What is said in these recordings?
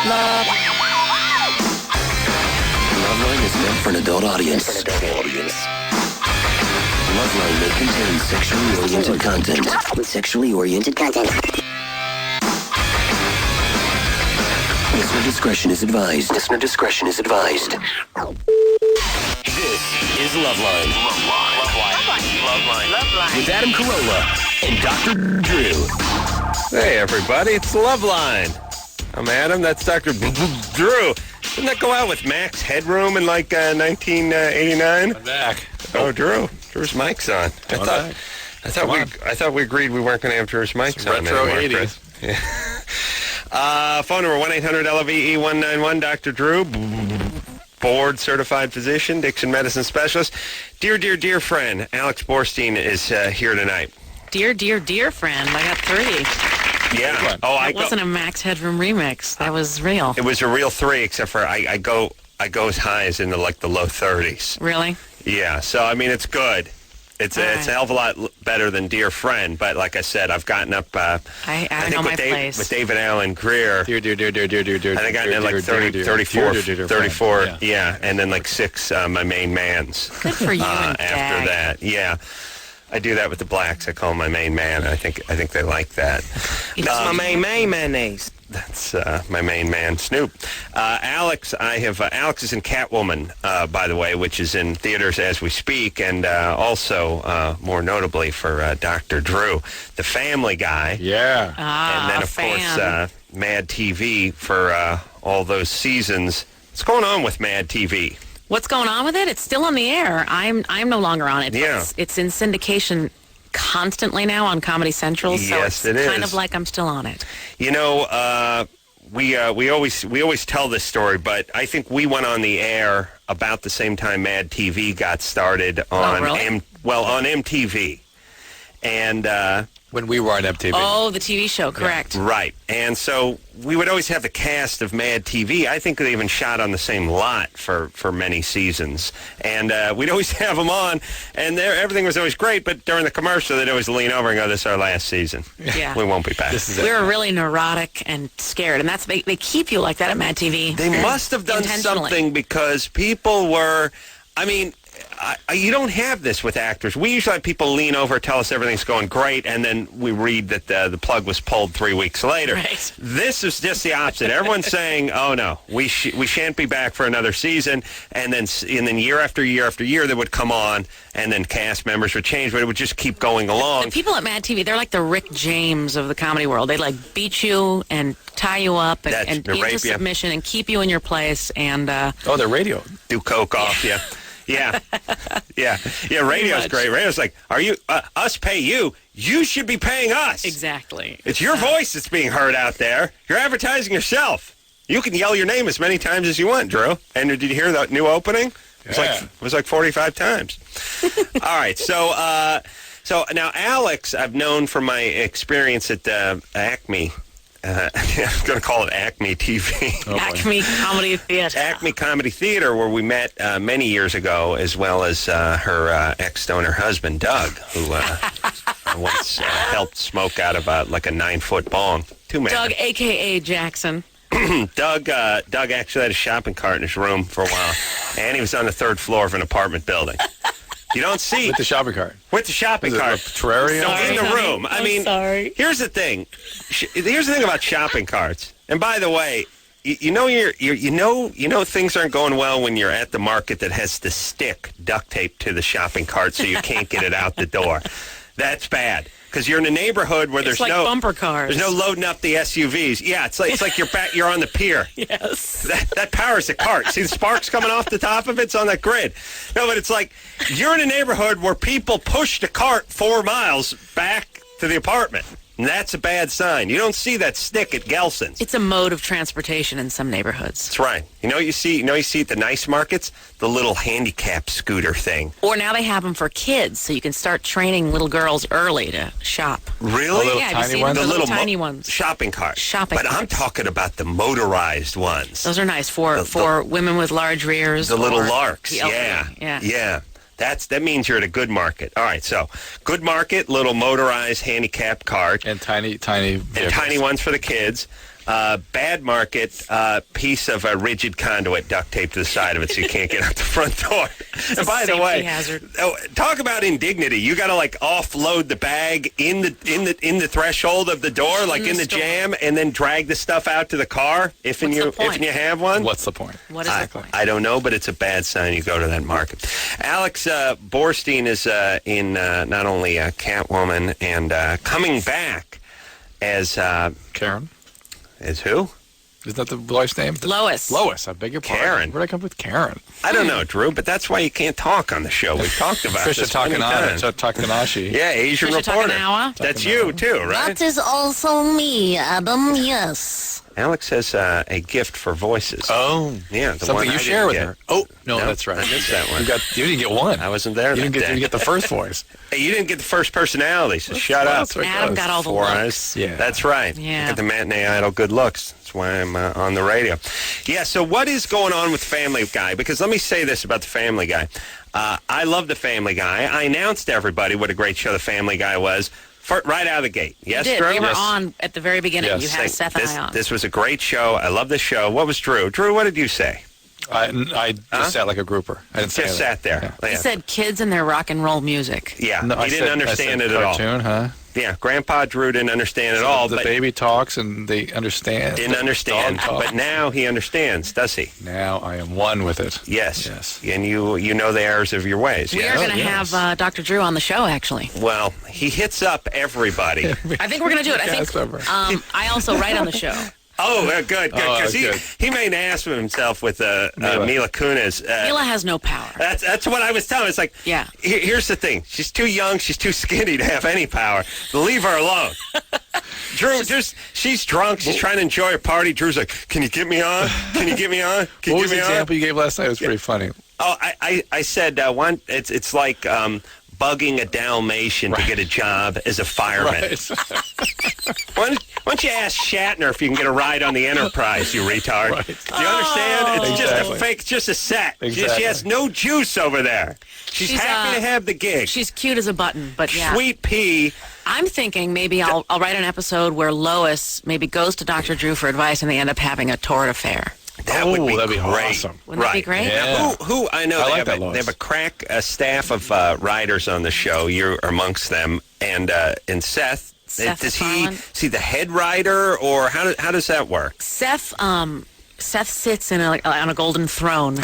Loveline is meant for an adult audience. Loveline may contain sexually oriented content. Listener discretion is advised. This is Loveline. Loveline. With Adam Carolla and Dr. Drew. Hey, everybody, it's Loveline. I'm Adam, that's Dr. Drew. Didn't that go out with Max Headroom in like 1989? I'm back. Oh, Drew's mic's on. I thought we agreed we weren't going to have Drew's mic's on retro anymore. 80s. Yeah. Phone number 1-800-LOVE-191. Dr. Drew, board-certified physician, Dixon medicine specialist. Dear friend, Alex Borstein is here tonight. Dear friend, I got 3. Yeah. That wasn't a Max Headroom remix. That was real. It was a real 3, except for I go as high as into like the low 30s. Really? Yeah. So I mean, it's good. It's a hell of a lot better than Dear Friend, but like I said, I've gotten up. I think know my place with David Allen Greer. Dear. I think I got in like 34. Yeah, and then like 6 my main mans. Good for you. After that, yeah. I do that with the blacks. I call him my main man. I think they like that. That's my main mayonnaise. That's my main man, Snoop. Alex is in Catwoman, by the way, which is in theaters as we speak, and also, more notably for Dr. Drew, the Family Guy. Yeah. And then, of course, Mad TV for all those seasons. What's going on with Mad TV? What's going on with it? It's still on the air. I'm no longer on it. Yeah. It's in syndication constantly now on Comedy Central. So Yes, it's it kind is. of like I'm still on it. You know, we always tell this story, but I think we went on the air about the same time Mad TV got started on really? on MTV, and When we were on MTV. Oh, the TV show, correct. right. And so we would always have the cast of Mad TV. I think they even shot on the same lot for many seasons. And we'd always have them on, and everything was always great, but during the commercial, they'd always lean over and go, "This is our last season. Yeah. We won't be back." This is it. We were really neurotic and scared, and they keep you like that at Mad TV. They must have done Intentionally. something because people were, I mean, you don't have this with actors. We usually have people lean over, tell us everything's going great, and then we read that the plug was pulled 3 weeks later. Right. This is just the opposite. Everyone's saying, "Oh no, we shan't be back for another season," and then year after year after year they would come on, and then cast members would change, but it would just keep going along. The people at Mad TV, they're like the Rick James of the comedy world. They like beat you and tie you up and beat you rape into submission and keep you in your place. And they're radio. Do coke off you. Yeah. Radio's great. Radio's like, "Are you us pay you? You should be paying us." exactly. It's your voice that's being heard out there. You're advertising yourself. You can yell your name as many times as you want, Drew. And did you hear that new opening? It was like 45 times. All right. So now Alex, I've known from my experience at Acme. I'm going to call it Acme TV. Acme Comedy Theater. Acme Comedy Theater, where we met many years ago, as well as her ex-stoner husband, Doug, who once helped smoke out of like a 9-foot bong. Two-man. Doug, a.k.a. Jackson. Doug actually had a shopping cart in his room for a while, and he was on the 3rd floor of an apartment building. You don't see... With the shopping cart. With the shopping cart. Is it a terrarium? No, in the room. I'm sorry. Here's the thing. Here's the thing about shopping carts. And by the way, you know things aren't going well when you're at the market that has the stick duct taped to the shopping cart so you can't get it out the door. That's bad. Because you're in a neighborhood where there's like no bumper cars. There's no loading up the SUVs. Yeah, it's like you're on the pier. Yes. That powers the cart. See the sparks coming off the top of it? It's on that grid. No, but it's like you're in a neighborhood where people push the cart 4 miles back to the apartment. And that's a bad sign. You don't see that stick at Gelson's. It's a mode of transportation in some neighborhoods. That's right. You see at the nice markets, the little handicap scooter thing. Or now they have them for kids, so you can start training little girls early to shop. Really? Little Yeah, have you tiny seen ones? the The little little tiny ones? shopping carts. Shopping But I'm carts. talking about the motorized ones. Those are nice for women with large rears. The little or larks. the elderly. Yeah. That means you're at a good market. All right, so good market, little motorized handicap cart. And tiny And tiny ones for the kids. bad market piece of a rigid conduit duct taped to the side of it so you can't get out the front door. And by the way, hazard. Talk about indignity. You got to like offload the bag in the threshold of the door, like in the jam, and then drag the stuff out to the car if you have one. What's the point? What is the point? I don't know, but it's a bad sign you go to that market. Alex Borstein is in not only Catwoman and coming back as Karen? as who? Isn't that the wife's name? Lois. Lois, I beg your pardon. Karen. Where'd I come up with Karen? I don't know, Drew, but that's why you can't talk on the show. We've talked about Trisha this many times. Takanashi. Yeah, Asian Trisha reporter. Takanawa? That's you, too, right? That is also me, Adam, yes. Alex has a gift for voices. Oh. Yeah, the Something one you I share with didn't her. get. Oh, no, No, that's right. I missed that one. You didn't get one. I wasn't there You that didn't day. get the first voice. Hey, you didn't get the first personality, so shut up. That's right. Adam got all the Four looks. eyes. Yeah. That's right. Yeah. Look at the matinee idol, good looks. That's why I'm on the radio. Yeah, so what is going on with Family Guy? Because let me say this about the Family Guy. I love the Family Guy. I announced to everybody what a great show the Family Guy was right out of the gate. Yes, You did. Drew? We were Yes. on at the very beginning. Yes. You had Seth and I on. This was a great show. I love the show. What was Drew? Drew, what did you say? I just sat like a grouper. I didn't say Just anything. sat there. Yeah. He said kids and their rock and roll music. Yeah, No, he didn't understand it at all. Cartoon, huh? Yeah, Grandpa Drew didn't understand it all. The but baby talks and they understand. didn't understand. Dog talk. But now he understands, does he? Now I am one with it. Yes. Yes. And you know the errors of your ways. We yes? are going to yes. have Dr. Drew on the show, actually. Well, he hits up everybody. I think we're going to do it. I Cast think member. I also write on the show. Oh, good. Oh, Because good. he made an ass of himself with Mila Kunis. Mila has no power. That's what I was telling. It's like, Yeah. Here's the thing. She's too young. She's too skinny to have any power. Leave her alone. Drew, she's drunk. She's trying to enjoy her party. Drew's like, can you get me on? Can you get me on? Can What you was get the me on? example you gave last night? It was pretty funny. Oh, I said it's like bugging a Dalmatian to get a job as a fireman. Right. Why don't you ask Shatner if you can get a ride on the Enterprise, you retard? Right. Do you understand? It's just a Exactly. fake, just a set. Exactly. She has no juice over there. She's happy to have the gig. She's cute as a button, but yeah. Sweet pea. I'm thinking maybe I'll write an episode where Lois maybe goes to Dr. Drew for advice and they end up having a torrid affair. That would be that'd be great. awesome. Wouldn't that be great? Yeah. Now, who I know I they, like have that, a, Lois. they have a crack staff of writers on the show. You're amongst them, and Seth. Seth Does MacFarlane. is he the head writer, or how does that work? Seth sits on a golden throne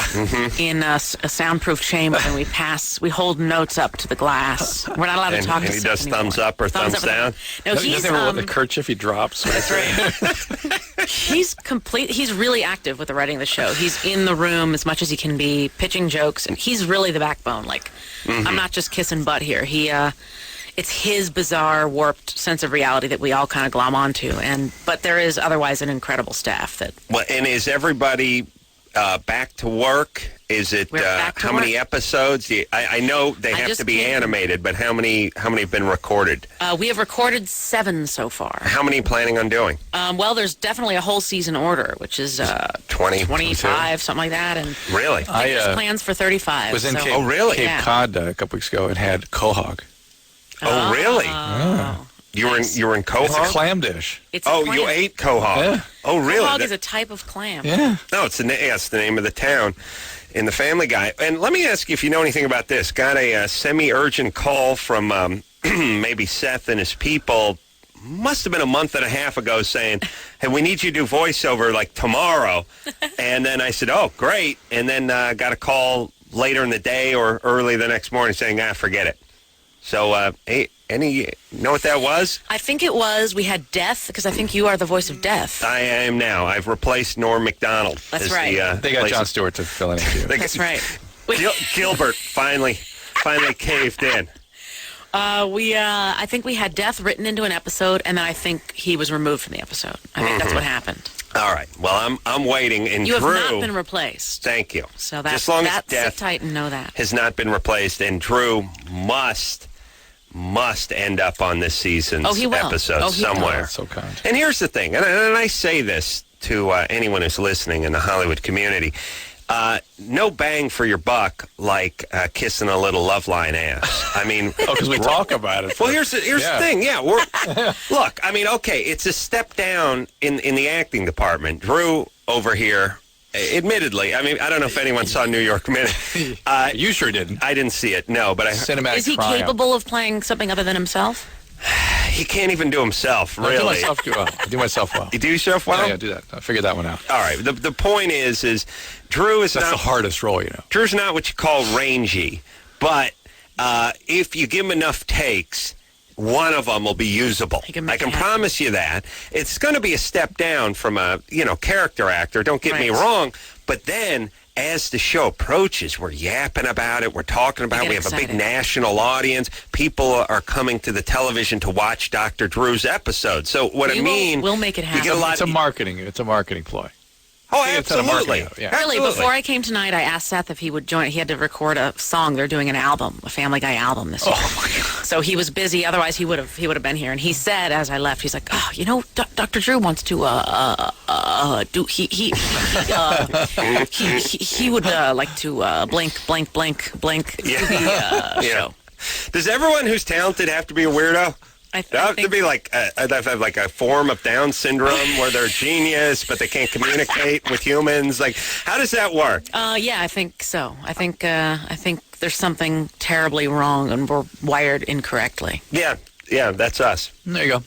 in a soundproof chamber, and we hold notes up to the glass. We're not allowed to talk and to he Seth does anymore. thumbs up or thumbs down? No, He he's doesn't have the kerchief he drops. that's right. He's really active with the writing of the show. He's in the room as much as he can be, pitching jokes, and he's really the backbone. Like, I'm not just kissing butt here. It's his bizarre, warped sense of reality that we all kind of glom onto. But there is otherwise an incredible staff that. Well, and is everybody back to work? Is it We're back to how many work. episodes? I know they I have just to be can't- animated, but how many have been recorded? We have recorded 7 so far. How many are you planning on doing? Well, there's definitely a whole season order, which is 20, 25, something like that, and Really? there's plans for 35. was in so- Cape, Oh, really? Cape Yeah. Cod a couple weeks ago and had quahog. Oh, really? Oh. You were in It's a quahog? clam dish. It's a Oh, clam. you ate quahog? Yeah. Oh, really? Quahog That- is a type of clam. Yeah. No, it's the name of the town in the Family Guy. And let me ask you if you know anything about this. Got a semi-urgent call from maybe Seth and his people. Must have been a month and a half ago saying, hey, we need you to do voiceover like tomorrow. And then I said, oh, great. And then got a call later in the day or early the next morning saying, forget it. So, you know what that was? I think it was, we had Death, because I think you are the voice of Death. I am now. I've replaced Norm MacDonald. That's as right. They got Jon Stewart to fill in for you. That's right. Gilbert finally caved in. I think we had Death written into an episode, and then I think he was removed from the episode. I think that's what happened. All right. Well, I'm waiting. And You Drew, have not been replaced. thank you. So that's, just long as sit Death tight and know that. has not been replaced, and Drew must end up on this season's Oh, he will. episode Oh, he will. somewhere. That's so kind. And here's the thing, and I say this to anyone who's listening in the Hollywood community. no bang for your buck like kissing a little Loveline ass. I mean, because we talk about it. well, here's the thing. Yeah, look. I mean, okay, it's a step down in the acting department. Drew over here. Admittedly, I mean, I don't know if anyone saw New York Minute. You sure didn't. I didn't see it, no, but Cinematic Is he triumph. capable of playing something other than himself? he can't even do himself, I really. do myself well. You do yourself well? Yeah, do that. I figured that one out. All right, the point is Drew is That's not... the hardest role, you know. Drew's not what you call rangy, but if you give him enough takes... one of them will be usable. I can promise you that. It's going to be a step down from a, character actor. Don't get me wrong. But then, as the show approaches, we're yapping about it. We're talking about it. We have a big national audience. People are coming to the television to watch Dr. Drew's episode. So what we'll make it happen. You get a lot. It's a marketing ploy. Oh, absolutely. Yeah. Really, before I came tonight, I asked Seth if he would join. He had to record a song. They're doing an album, a Family Guy album this year. Oh, my God. So he was busy. Otherwise, he would have been here. And he said, as I left, he's like, Dr. Drew wants to do. He would like to blank show. Does everyone who's talented have to be a weirdo? I have to be like a form of Down syndrome where they're a genius, but they can't communicate with humans. Like, how does that work? Yeah, I think so. I think there's something terribly wrong, and we're wired incorrectly. Yeah, that's us. There you go.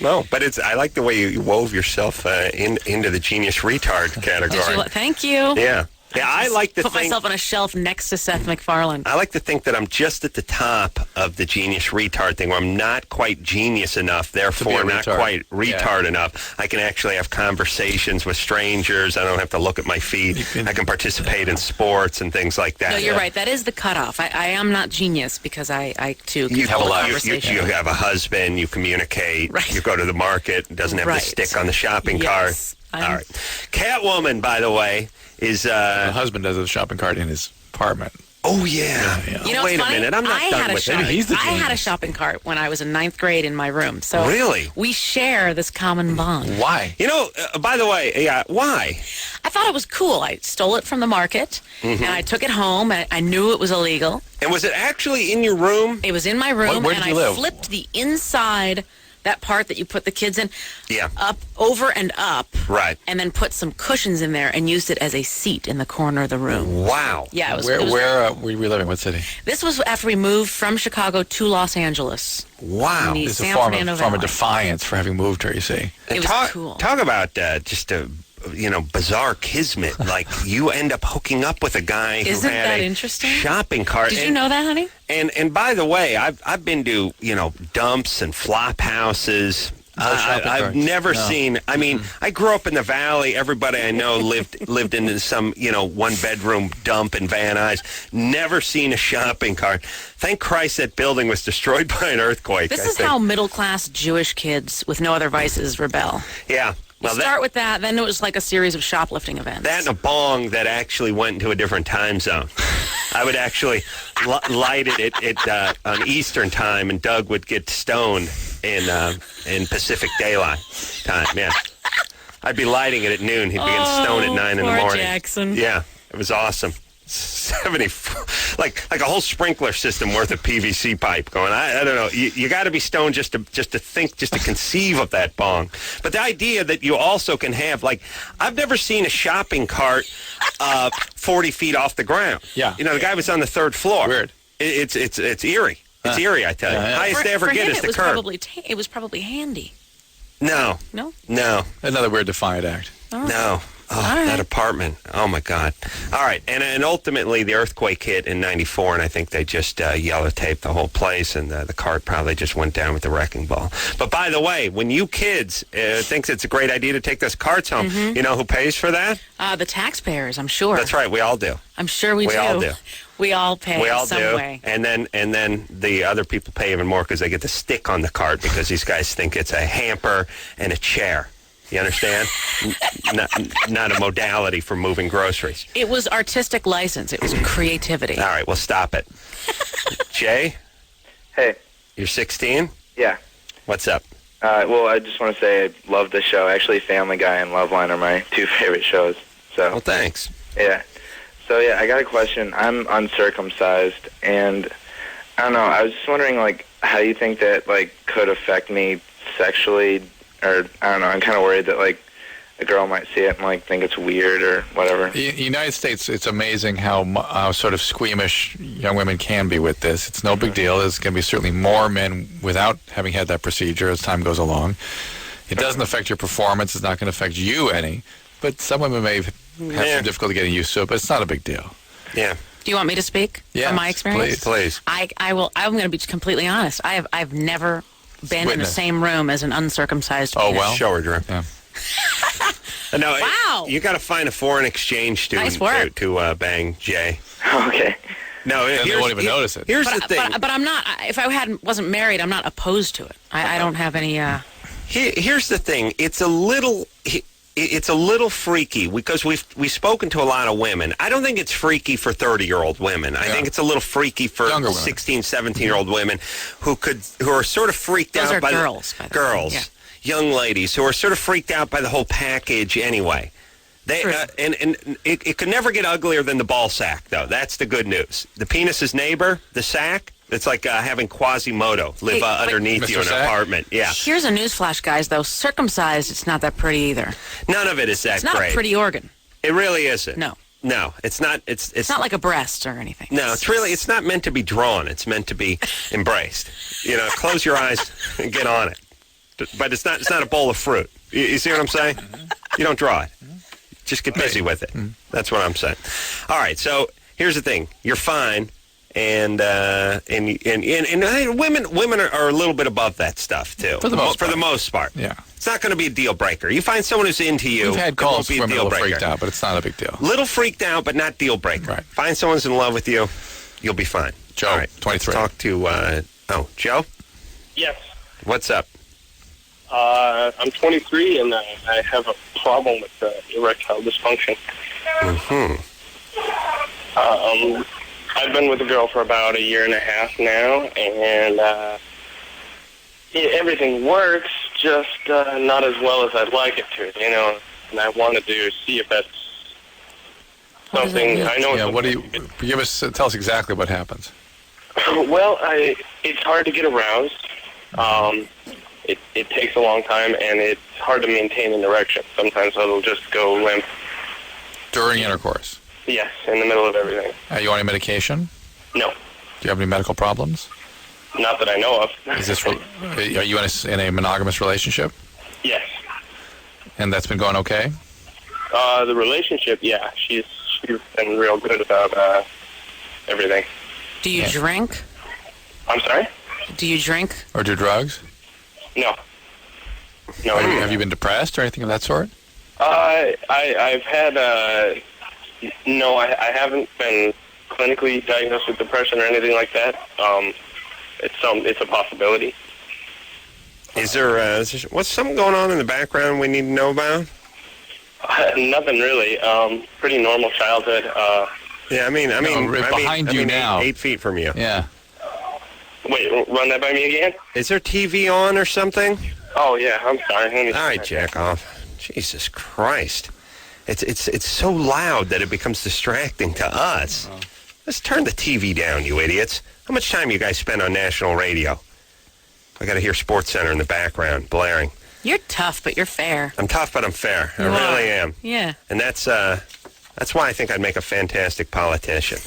No, but I like the way you wove yourself into the genius retard category. Thank you. Yeah. Yeah, I like to put myself on a shelf next to Seth MacFarlane. I like to think that I'm just at the top of the genius retard thing, where I'm not quite genius enough, therefore not quite retard enough. I can actually have conversations with strangers. I don't have to look at my feet. I can participate in sports and things like that. No, you're right. That is the cutoff. I am not genius because I too can you have hold a a conversation. You have a husband. You communicate. Right. You go to the market. It doesn't have to stick on the shopping cart. All right. Catwoman, by the way, is... My husband does a shopping cart in his apartment. Oh, yeah. You know, wait a minute. I'm not done with it. He's the I genius. had a shopping cart when I was in 9th grade in my room. So really? We share this common bond. Why? You know, by the way, why? I thought it was cool. I stole it from the market, and I took it home. And I knew it was illegal. And was it actually in your room? It was in my room, Where and did you I live? flipped the inside... that part that you put the kids in, Yeah. up, over and up. Right. And then put some cushions in there and used it as a seat in the corner of the room. Wow. Yeah, it was. Where it was, were we living? What city? This was after we moved from Chicago to Los Angeles. Wow. In the It's a San form Fernando of Valley. defiance for having moved here, you see. And It was cool. Talk about just a bizarre kismet. Like, you end up hooking up with a guy who Isn't had that a interesting? shopping cart. Did you know that, honey? And by the way, I've been to dumps and flop houses. shopping I've carts. never No. seen. I mean, I grew up in the valley. Everybody I know lived in some one bedroom dump in Van Nuys. Never seen a shopping cart. Thank Christ that building was destroyed by an earthquake. This I is think. how middle class Jewish kids with no other vices rebel. Yeah. You start with that, then it was like a series of shoplifting events. That and a bong that actually went into a different time zone. I would actually light it at on Eastern time, and Doug would get stoned in Pacific Daylight time. Yeah, I'd be lighting it at noon. He'd be getting stoned at 9 in the poor morning. Jackson. Yeah, it was awesome. 70, like a whole sprinkler system worth of PVC pipe going. I don't know. You got to be stoned just to think, just to conceive of that bong. But the idea that you also can have, like, I've never seen a shopping cart 40 feet off the ground. Yeah. The guy was on the 3rd floor. Weird. It's eerie. It's eerie, I tell you. Highest they ever for get him, is the it was curb. it was probably handy. No. Another weird defiant act. No. Oh, right. that apartment. Oh, my God. All right. And ultimately, the earthquake hit in 94, and I think they just yellow taped the whole place, and the cart probably just went down with the wrecking ball. But by the way, when you kids thinks it's a great idea to take those carts home, you know who pays for that? The taxpayers, I'm sure. That's right. We all do. I'm sure we do. all do. We all pay We all some do. way. And then the other people pay even more because they get the stick on the cart because these guys think it's a hamper and a chair. You understand? Not a modality for moving groceries. It was artistic license. It was creativity. All right, well, stop it. Jay, Hey, you're 16? yeah. What's up? Well, I just want to say I love the show. Actually, Family Guy and Loveline are my 2 favorite shows. Well, So, thanks. yeah. So yeah, I got a question. I'm uncircumcised, and I don't know. I was just wondering, like, how you think that like could affect me sexually, or I don't know. I'm kind of worried that like a girl might see it and like think it's weird or whatever. The United States, it's amazing how sort of squeamish young women can be with this. It's no big deal. There's going to be certainly more men without having had that procedure as time goes along. It doesn't affect your performance. It's not going to affect you any. But some women may have some difficulty getting used to it, but it's not a big deal. Yeah. Do you want me to speak from my experience? Please. I will. I'm going to be completely honest. I've never been in the same room as an uncircumcised penis. Oh, well. Show her, Drew. Yeah. No, Wow. You got to find a foreign exchange student Nice work. to bang Jay. Okay. No, Then they won't even notice it. Here's the thing. But I'm not. If I wasn't married, I'm not opposed to it. I don't have any. Here's the thing. It's a little freaky because we've spoken to a lot of women. I don't think it's freaky for 30-year-old women. I think it's a little freaky for 16, 17-year-old women who are sort of freaked out by girls, by the way. Girls, Yeah. young ladies who are sort of freaked out by the whole package anyway. They and it could never get uglier than the ball sack, though. That's the good news. The penis's neighbor, the sack. It's like having Quasimodo live underneath you in an apartment. Yeah. Here's a newsflash, guys. Though circumcised, it's not that pretty either. None of it is that It's not great. a pretty organ. It really isn't. No. No, it's not. It's not like a breast or anything. No, it's not meant to be drawn. It's meant to be embraced. You know, close your eyes and get on it. But it's not a bowl of fruit. You see what I'm saying? You don't draw it. Just get busy with it. That's what I'm saying. All right. So here's the thing. You're fine. And women are a little bit above that stuff too. For the most part. Yeah. It's not going to be a deal breaker. You find someone who's into you. We've had it won't calls be a from deal a little breaker. freaked out, but it's not a big deal. Little freaked out, but not deal breaker. Right. Find someone who's in love with you. You'll be fine. Joe, All right, 23. Let's talk to Joe. Yes. What's up? I'm 23 and I have a problem with erectile dysfunction. I've been with a girl for about a year and a half now, and everything works, just not as well as I'd like it to, you know. And I wanted to see if that's something. I know. Yeah. What do you give us? Tell us exactly what happens. Well, it's hard to get aroused. It takes a long time, and it's hard to maintain an erection. Sometimes it'll just go limp. During intercourse? Yes, in the middle of everything. Are you on any medication? No, Do you have any medical problems? not that I know of. Is this? Are you in a monogamous relationship? Yes. And that's been going okay? The relationship, yeah. She's been real good about everything. Do you drink? I'm sorry? Do you drink? Or do drugs? No. No. Have you been depressed or anything of that sort? I've had no, I haven't been clinically diagnosed with depression or anything like that. It's a possibility. Is there what's something going on in the background we need to know about? Nothing really. Pretty normal childhood. Yeah, I mean, behind you now. 8 feet from you. Yeah. Wait, run that by me again? Is there TV on or something? Oh yeah, I'm sorry. All right, jack off. Jesus Christ. It's so loud that it becomes distracting to us. Oh. Let's turn the TV down, you idiots. How much time you guys spend on national radio? I got to hear Sports Center in the background blaring. You're tough, but you're fair. I'm tough, but I'm fair. I You really are. am. Yeah. And that's why I think I'd make a fantastic politician.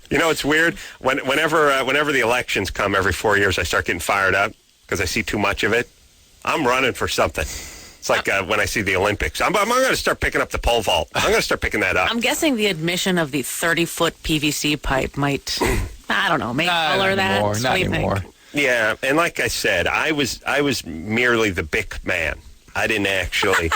You know, it's weird. Whenever the elections come every 4 years, I start getting fired up because I see too much of it. I'm running for something. It's like when I see the Olympics. I'm going to start picking up the pole vault. I'm going to start picking that up. I'm guessing the admission of the 30-foot PVC pipe might, I don't know, make color that. Anymore, What not do you anymore. think? Yeah, and like I said, I was merely the big man. I didn't actually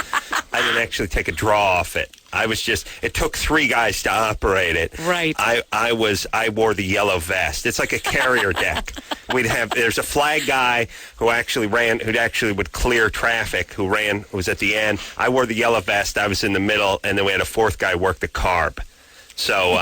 take a draw off it. It took 3 guys to operate it. Right. I wore the yellow vest. It's like a carrier deck. There's a flag guy who actually would clear traffic, who was at the end. I wore the yellow vest. I was in the middle, and then we had a 4th guy work the carb. So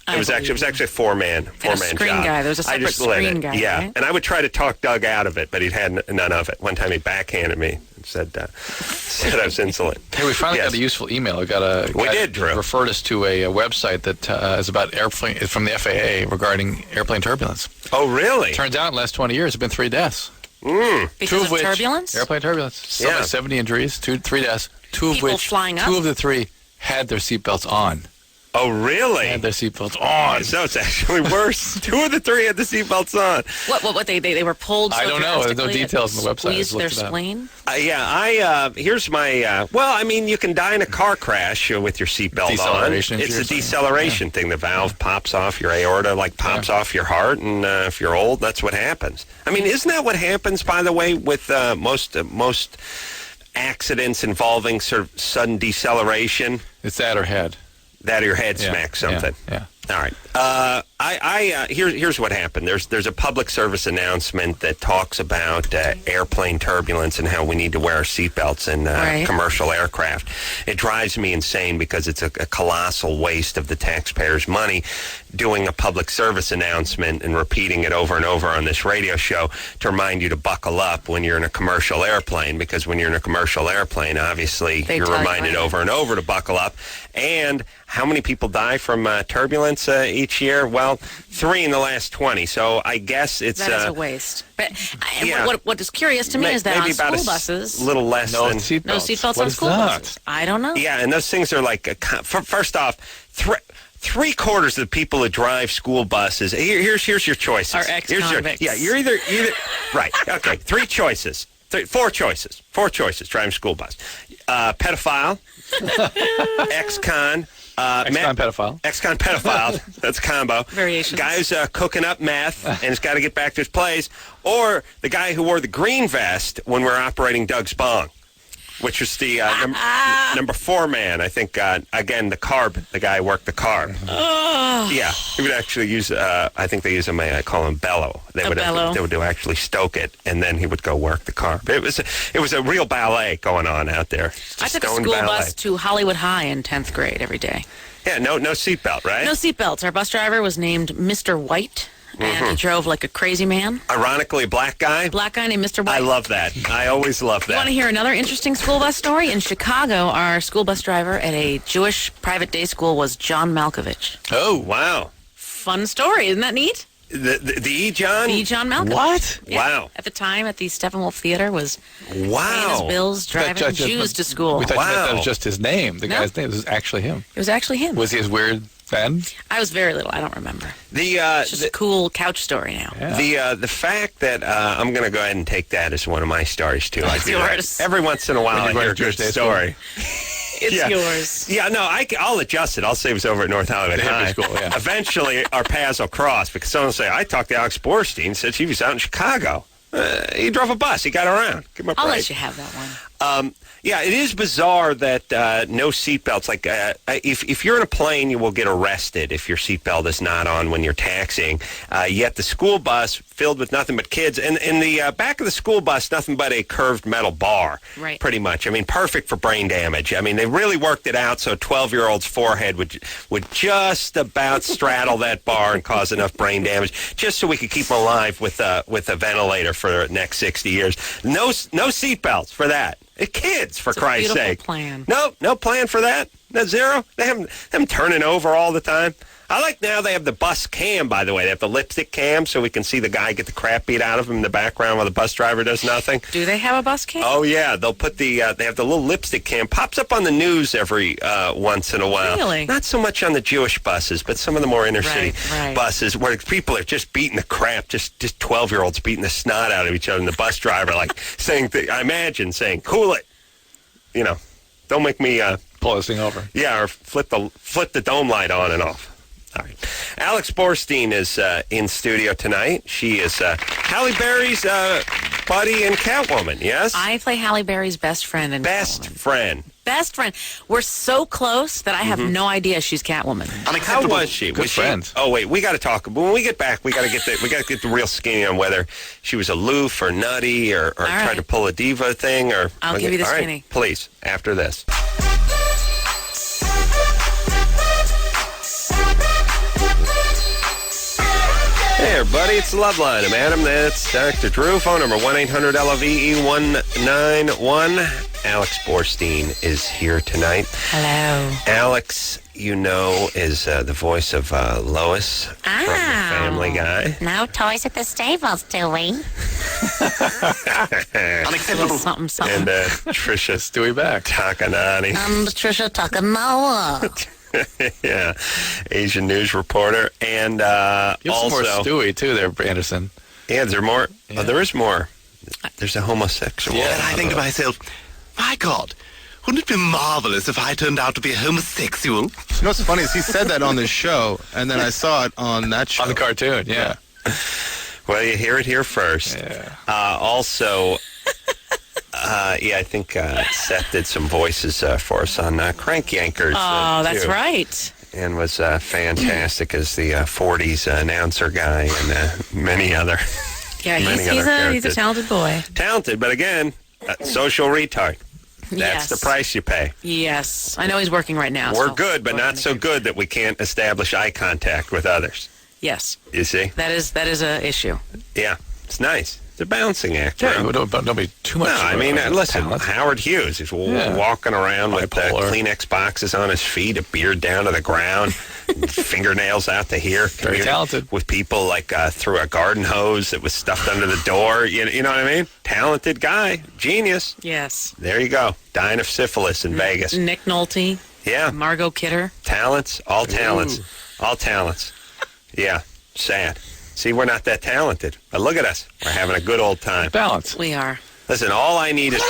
it was actually a four-man job. Screen guy. There was a separate screen guy. Yeah, right? and I would try to talk Doug out of it, but he'd had none of it. One time he backhanded me. said I was insolent. Hey, we finally Yes. got a useful email. We did, Drew. Referred us to a website that is about airplane from the FAA regarding airplane turbulence. Oh, really? Turns out in the last 20 years, there have been 3 deaths. Because of which, turbulence? Airplane turbulence. Yeah. 70 injuries, 3 deaths. 2 of People which, flying up? 2 of the 3 had their seatbelts on. Oh, really? Had their seatbelts on. So it's actually worse. 2 of the 3 had the seatbelts on. What they were pulled so I don't know. There's no drastically details that on the website. I Squeezed their looked it up. spleen? Here's my, well, I mean, you can die in a car crash with your seatbelt on. Deceleration It's a injury. deceleration thing. The valve pops off, your aorta pops off your heart, and if you're old, that's what happens. I mean, isn't that what happens, by the way, with most accidents involving sort of sudden deceleration? It's that or head. That or your head Yeah, smacks something. Yeah. All right. Here's what happened. There's a public service announcement that talks about airplane turbulence and how we need to wear our seatbelts in Right. commercial aircraft. It drives me insane because it's a colossal waste of the taxpayers' money doing a public service announcement and repeating it over and over on this radio show to remind you to buckle up when you're in a commercial airplane, because when you're in a commercial airplane, obviously They you're tell you reminded right. over and over to buckle up. And how many people die from turbulence each year? Well, 3 in the last 20. So I guess it's That is a waste. But yeah. what is curious to me is that maybe on about school buses, a little less No than seatbelts. no seatbelts What on is school that? buses. I don't know. Yeah, and those things are like first off, 3/4 of the people that drive school buses. Here's your choices. Are Here's your, ex-convicts. yeah, you're either right. Okay, 3 choices. 4 choices. 4 choices. Driving school bus. Pedophile. Ex-con. Ex-con pedophile. Ex-con pedophile. That's a combo. Variations. Guy who's cooking up meth and has got to get back to his place. Or the guy who wore the green vest when we're operating Doug's Bong, which was the number 4 man. I think, again, the guy who worked the carb. Yeah, he would actually use, I think they use him, I call him bellow. They would actually stoke it, and then he would go work the carb. It was a real ballet going on out there. Just I took a stoned school ballet. bus to Hollywood High in 10th grade every day. Yeah, no seatbelt, right? No seatbelts. Our bus driver was named Mr. White, and he drove like a crazy man. Ironically, a black guy. Black guy named Mr. White. I love that. I always love You want to that. hear another interesting school bus story? In Chicago, our school bus driver at a Jewish private day school was John Malkovich. Oh, wow. Fun story. Isn't that neat? The E. John? The John Malkovich. What? Yeah. Wow. At the time, at the Steppenwolf Theater, was paying his Wow. bills, driving Just- Jews to school. We thought you meant that Wow. was just his name. The No. guy's name. This is actually him. It was actually him. Was he as weird then? I was very little. I don't remember. The It's just a cool couch story now. Yeah. The fact that I'm going to go ahead and take that as one of my stories too. I It's do that. yours. Every once in a while, When I you hear go a to good Jewish day story. It's Yeah. yours. Yeah, no, I'll adjust it. I'll say it was over at North Hollywood The hippie High. school, yeah. Eventually, our paths will cross because someone will say, I talked to Alex Borstein, said she was out in Chicago. He drove a bus. He got around. Give him a I'll break. let you have that one. Yeah, it is bizarre that no seatbelts. Like, if you're in a plane, you will get arrested if your seatbelt is not on when you're taxiing. Yet the school bus filled with nothing but kids, and in the back of the school bus, nothing but a curved metal bar. Right. Pretty much. I mean, perfect for brain damage. I mean, they really worked it out so a 12-year-old's forehead would just about straddle that bar and cause enough brain damage, just so we could keep him alive with a ventilator for the next 60 years. No seatbelts for that. Kids, for It's a Christ's beautiful sake. plan. No plan for that? No, zero? They have them turning over all the time. I like now they have the bus cam, by the way. They have the lipstick cam so we can see the guy get the crap beat out of him in the background while the bus driver does nothing. Do they have a bus cam? Oh, yeah. They'll put they have the little lipstick cam. Pops up on the news every once in a while. Really? Not so much on the Jewish buses, but some of the more inner city Right. buses where people are just beating the crap, just 12-year-olds beating the snot out of each other. And the bus driver, like, I imagine saying, cool it. You know, don't make me... Pull this thing over. Yeah, or flip the dome light on and off. All right. Alex Borstein is in studio tonight. She is Halle Berry's buddy and Catwoman, yes? I play Halle Berry's best friend in Best Catwoman. friend. Best friend. We're so close that I have no idea she's Catwoman. How was she? Good Was friends. Oh wait, we got to talk. But when we get back, we got to get the real skinny on whether she was aloof or nutty or tried right. to pull a diva thing. Or I'll give you the all right, skinny. please. After this. Hey, everybody, it's the Loveline. I'm Adam. That's Dr. Drew. Phone number 1-800-LOVE-191. Alex Borstein is here tonight. Hello. Alex, you know, is the voice of Lois from the Family Guy. No toys at the stables, do we? Unacceptable. Something, something. And Trisha Stewie back. Takanani. I'm Patricia Takanawa. Yeah, Asian news reporter. And Give also... some more Stewie, too, there, Anderson. Yeah, is there more? Yeah. Oh, there is more. There's a homosexual. Yeah. And I think to myself, my God, wouldn't it be marvelous if I turned out to be homosexual? You know what's funny is he said that on this show, and then I saw it on that show. On the cartoon, yeah. Well, you hear it here first. Yeah. Also, I think Seth did some voices for us on Crank Yankers. Oh, that's too. right. And was fantastic as the 40s announcer guy and many other Yeah, many he's other a characters. talented boy. Talented, but again, social retard. That's Yes. the price you pay. Yes. I know he's working right now. We're so good, but not so good that we can't establish eye contact with others. Yes. You see? That is a issue. Yeah, it's nice. It's a bouncing act. Yeah, right? don't be too much. No, I mean, listen, talent. Howard Hughes is walking around with Bipolar. Kleenex boxes on his feet, a beard down to the ground, fingernails out to here. Very talented. With people like through a garden hose that was stuffed under the door. You know what I mean? Talented guy. Genius. Yes. There you go. Dying of syphilis in Vegas. Nick Nolte, Yeah. Margot Kidder. Talents. All talents. All talents. Yeah. Sad. See, we're not that talented. But look at us. We're having a good old time. Balance. We are. Listen, all I need is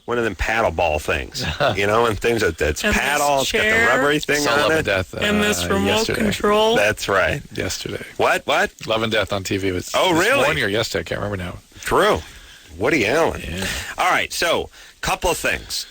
one of them paddle ball things, and things that's And paddle. this It's got the chair. rubbery thing Saw on Love it. and Death And this remote yesterday. control. That's right. Yesterday. What? Love and Death on TV was Oh, this really? morning or yesterday. I can't remember now. True. Woody Allen. Yeah. All right, so couple of things.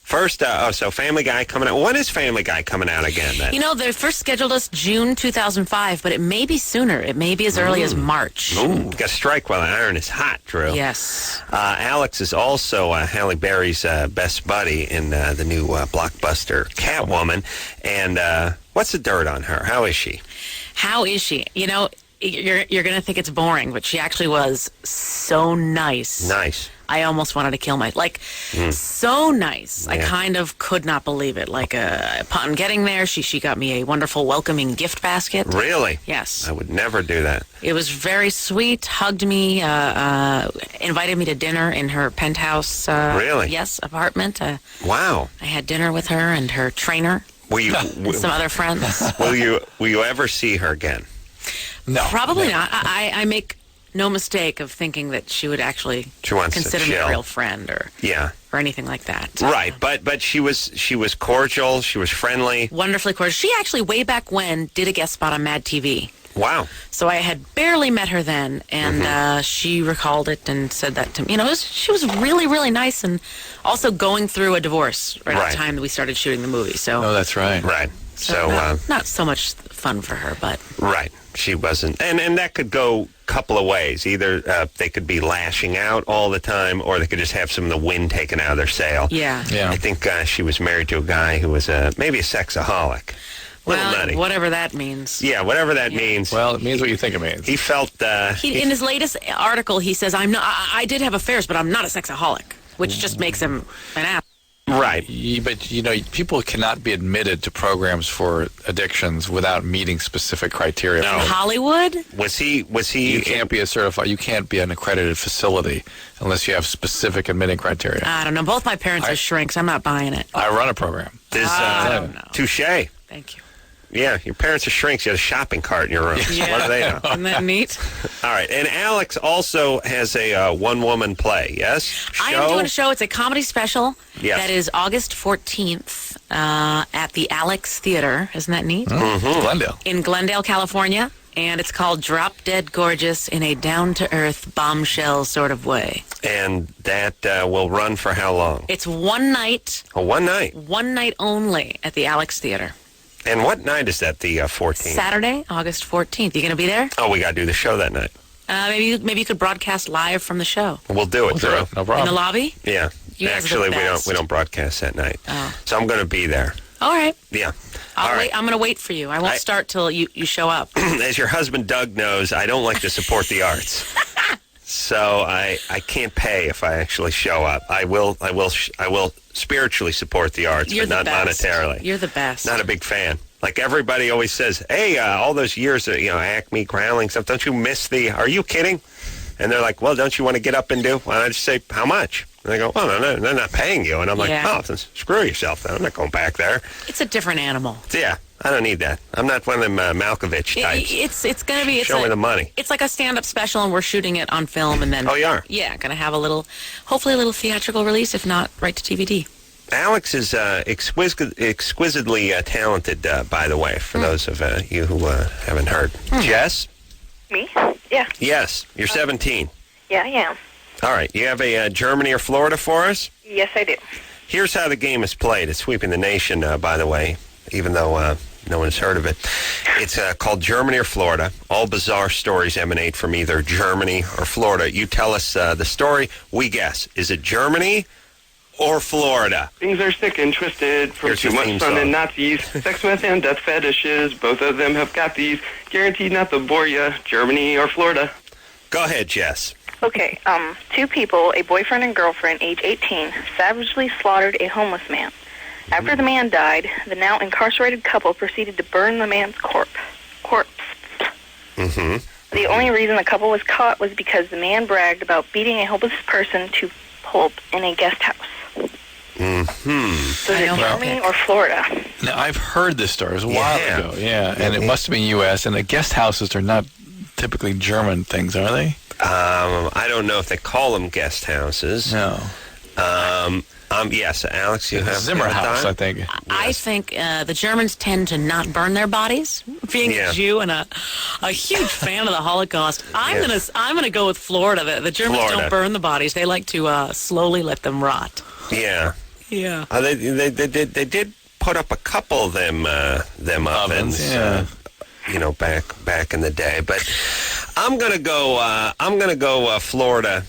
First, so Family Guy coming out. When is Family Guy coming out again? Then? You know, they first scheduled us June 2005, but it may be sooner. It may be as early as March. Ooh, got to strike while the iron is hot, Drew. Yes. Alex is also Halle Berry's best buddy in the new blockbuster Catwoman. And what's the dirt on her? How is she? How is she? You know, you're going to think it's boring, but she actually was so nice. Nice. I almost wanted to kill so nice. I Yeah. kind of could not believe it. Like, upon getting there, she got me a wonderful welcoming gift basket. Really? Yes. I would never do that. It was very sweet, hugged me, invited me to dinner in her penthouse. Really? Yes, apartment. Wow. I had dinner with her and her trainer Will you and some other friends. will you ever see her again? No. Probably not. I make no mistake of thinking that she would actually She wants to consider me chill. a real friend or Yeah. anything like that. Right, but she was cordial. She was friendly. Wonderfully gorgeous. She actually, way back when, did a guest spot on Mad TV. Wow. So I had barely met her then, and she recalled it and said that to me. You know, she was really, really nice, and also going through a divorce at Right. the time that we started shooting the movie. So Oh, that's right. Right. So not so much fun for her, but right. She wasn't, and that could go a couple of ways. Either they could be lashing out all the time, or they could just have some of the wind taken out of their sail. yeah. Yeah. I think she was married to a guy who was maybe a sexaholic. Little Well, nutty. whatever that means. Yeah, whatever that means. Well, it means what you think it means. He felt In his latest article, he says, "I'm not. I did have affairs, but I'm not a sexaholic," which just makes him an ass. right. But, you know, people cannot be admitted to programs for addictions without meeting specific criteria. No. In Hollywood, Was he? You can't be you can't be an accredited facility unless you have specific admitting criteria. I don't know. Both my parents are shrinks. I'm not buying it. I run a program. I don't know. Touche. Thank you. Yeah, your parents are shrinks. You have a shopping cart in your room. Yeah. What do they know? Isn't that neat? All right, and Alex also has a one-woman play, yes? I am doing a show. It's a comedy special. Yes. That is August 14th at the Alex Theater. Isn't that neat? Glendale. In Glendale, California. And it's called Drop Dead Gorgeous in a Down-to-Earth Bombshell sort of way. And that will run for how long? It's one night. Oh, one night. One night only at the Alex Theater. And what night is that, the 14th? Saturday, August 14th. You going to be there? Oh, we got to do the show that night. Maybe you could broadcast live from the show. We'll do it, Drew. No In problem. the lobby? Yeah. You guys are the Actually, best. we don't broadcast that night. Oh. So I'm going to be there. All right. Yeah. I'll All wait. right. I'm going to wait for you. I won't start till you show up. As your husband Doug knows, I don't like to support the arts. So I can't pay if I actually show up. I will spiritually support the arts, You're but the not best. monetarily. You're the best. Not a big fan. Like everybody always says, hey, all those years of, Acme, growling stuff, don't you miss are you kidding? And they're like, well, don't you want to get up and do? And I just say, how much? And they go, well, no, they're not paying you. And I'm like, oh, then screw yourself. Then. I'm not going back there. It's a different animal. Yeah, I don't need that. I'm not one of them Malkovich types. It's going to be... Show me the money. It's like a stand-up special, and we're shooting it on film, and then... Oh, you are? Yeah, going to have hopefully a little theatrical release, if not right to DVD. Alex is exquisitely talented, by the way, for those of you who haven't heard. Jess? Me? Yeah. Yes, you're 17. Yeah, I am. All right, you have a Germany or Florida for us? Yes, I do. Here's how the game is played. It's sweeping the nation, by the way, even though no one's heard of it. It's called Germany or Florida. All bizarre stories emanate from either Germany or Florida. You tell us the story, we guess. Is it Germany or Florida? Things are sick and twisted from Here's too your much theme fun song. and Nazis. Sex, meth, and death fetishes. Both of them have got these. Guaranteed not to bore ya. Germany or Florida. Go ahead, Jess. Okay, two people, a boyfriend and girlfriend, age 18, savagely slaughtered a homeless man. After the man died, the now incarcerated couple proceeded to burn the man's corpse. Mm-hmm. The only reason the couple was caught was because the man bragged about beating a homeless person to pulp in a guest house. Mm-hmm. So is it Germany or Florida? Now, I've heard this story. It was a while ago. Yeah, and it must have been U.S., and the guest houses are not typically German things, are they? I don't know if they call them guest houses. No. Yes, Alex, you have Zimmer House, I think. I think the Germans tend to not burn their bodies. Being a Jew and a huge fan of the Holocaust, I'm gonna go with Florida. The Germans don't burn the bodies; they like to slowly let them rot. Yeah. Yeah. They did put up a couple of them ovens. Yeah. Back in the day, but I'm gonna go Florida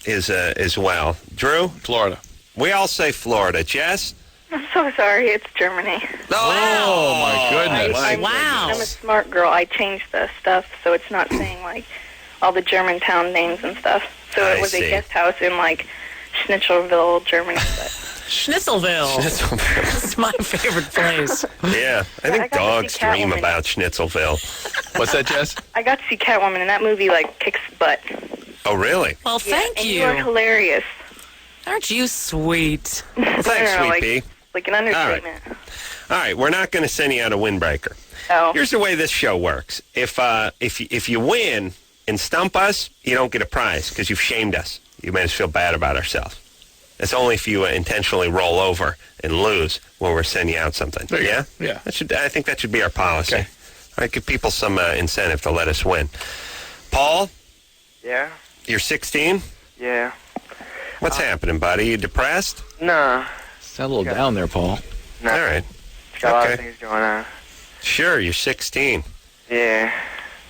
as well. Drew? Florida. We all say Florida. Jess? I'm so sorry, it's Germany. Oh, my goodness. Wow. I'm a smart girl. I changed the stuff so it's not saying, like, all the German town names and stuff. So it was a guest house in, like, Schnitzelville, Germany. But Schnitzelville. That's my favorite place. Yeah, I think I got to dogs see dream Catwoman. about Schnitzelville. What's that, Jess? I got to see Catwoman, and that movie, like, kicks butt. Oh, really? Well, thank and you. You are hilarious. Aren't you sweet? Well, thanks, I don't know, sweet pea. like an understatement. All right, we're not going to send you out a windbreaker. Oh. Here's the way this show works. If you win and stump us, you don't get a prize because you've shamed us. You made us feel bad about ourselves. It's only if you intentionally roll over and lose when we're sending you out something. Yeah? Yeah. I think that should be our policy. Okay. All right, give people some incentive to let us win. Paul, Yeah? you're 16? Yeah. What's happening, buddy? You depressed? Nah. Sound a little down there, Paul. Nah. All right. Got a lot of Okay. things going on. Sure, you're 16. Yeah.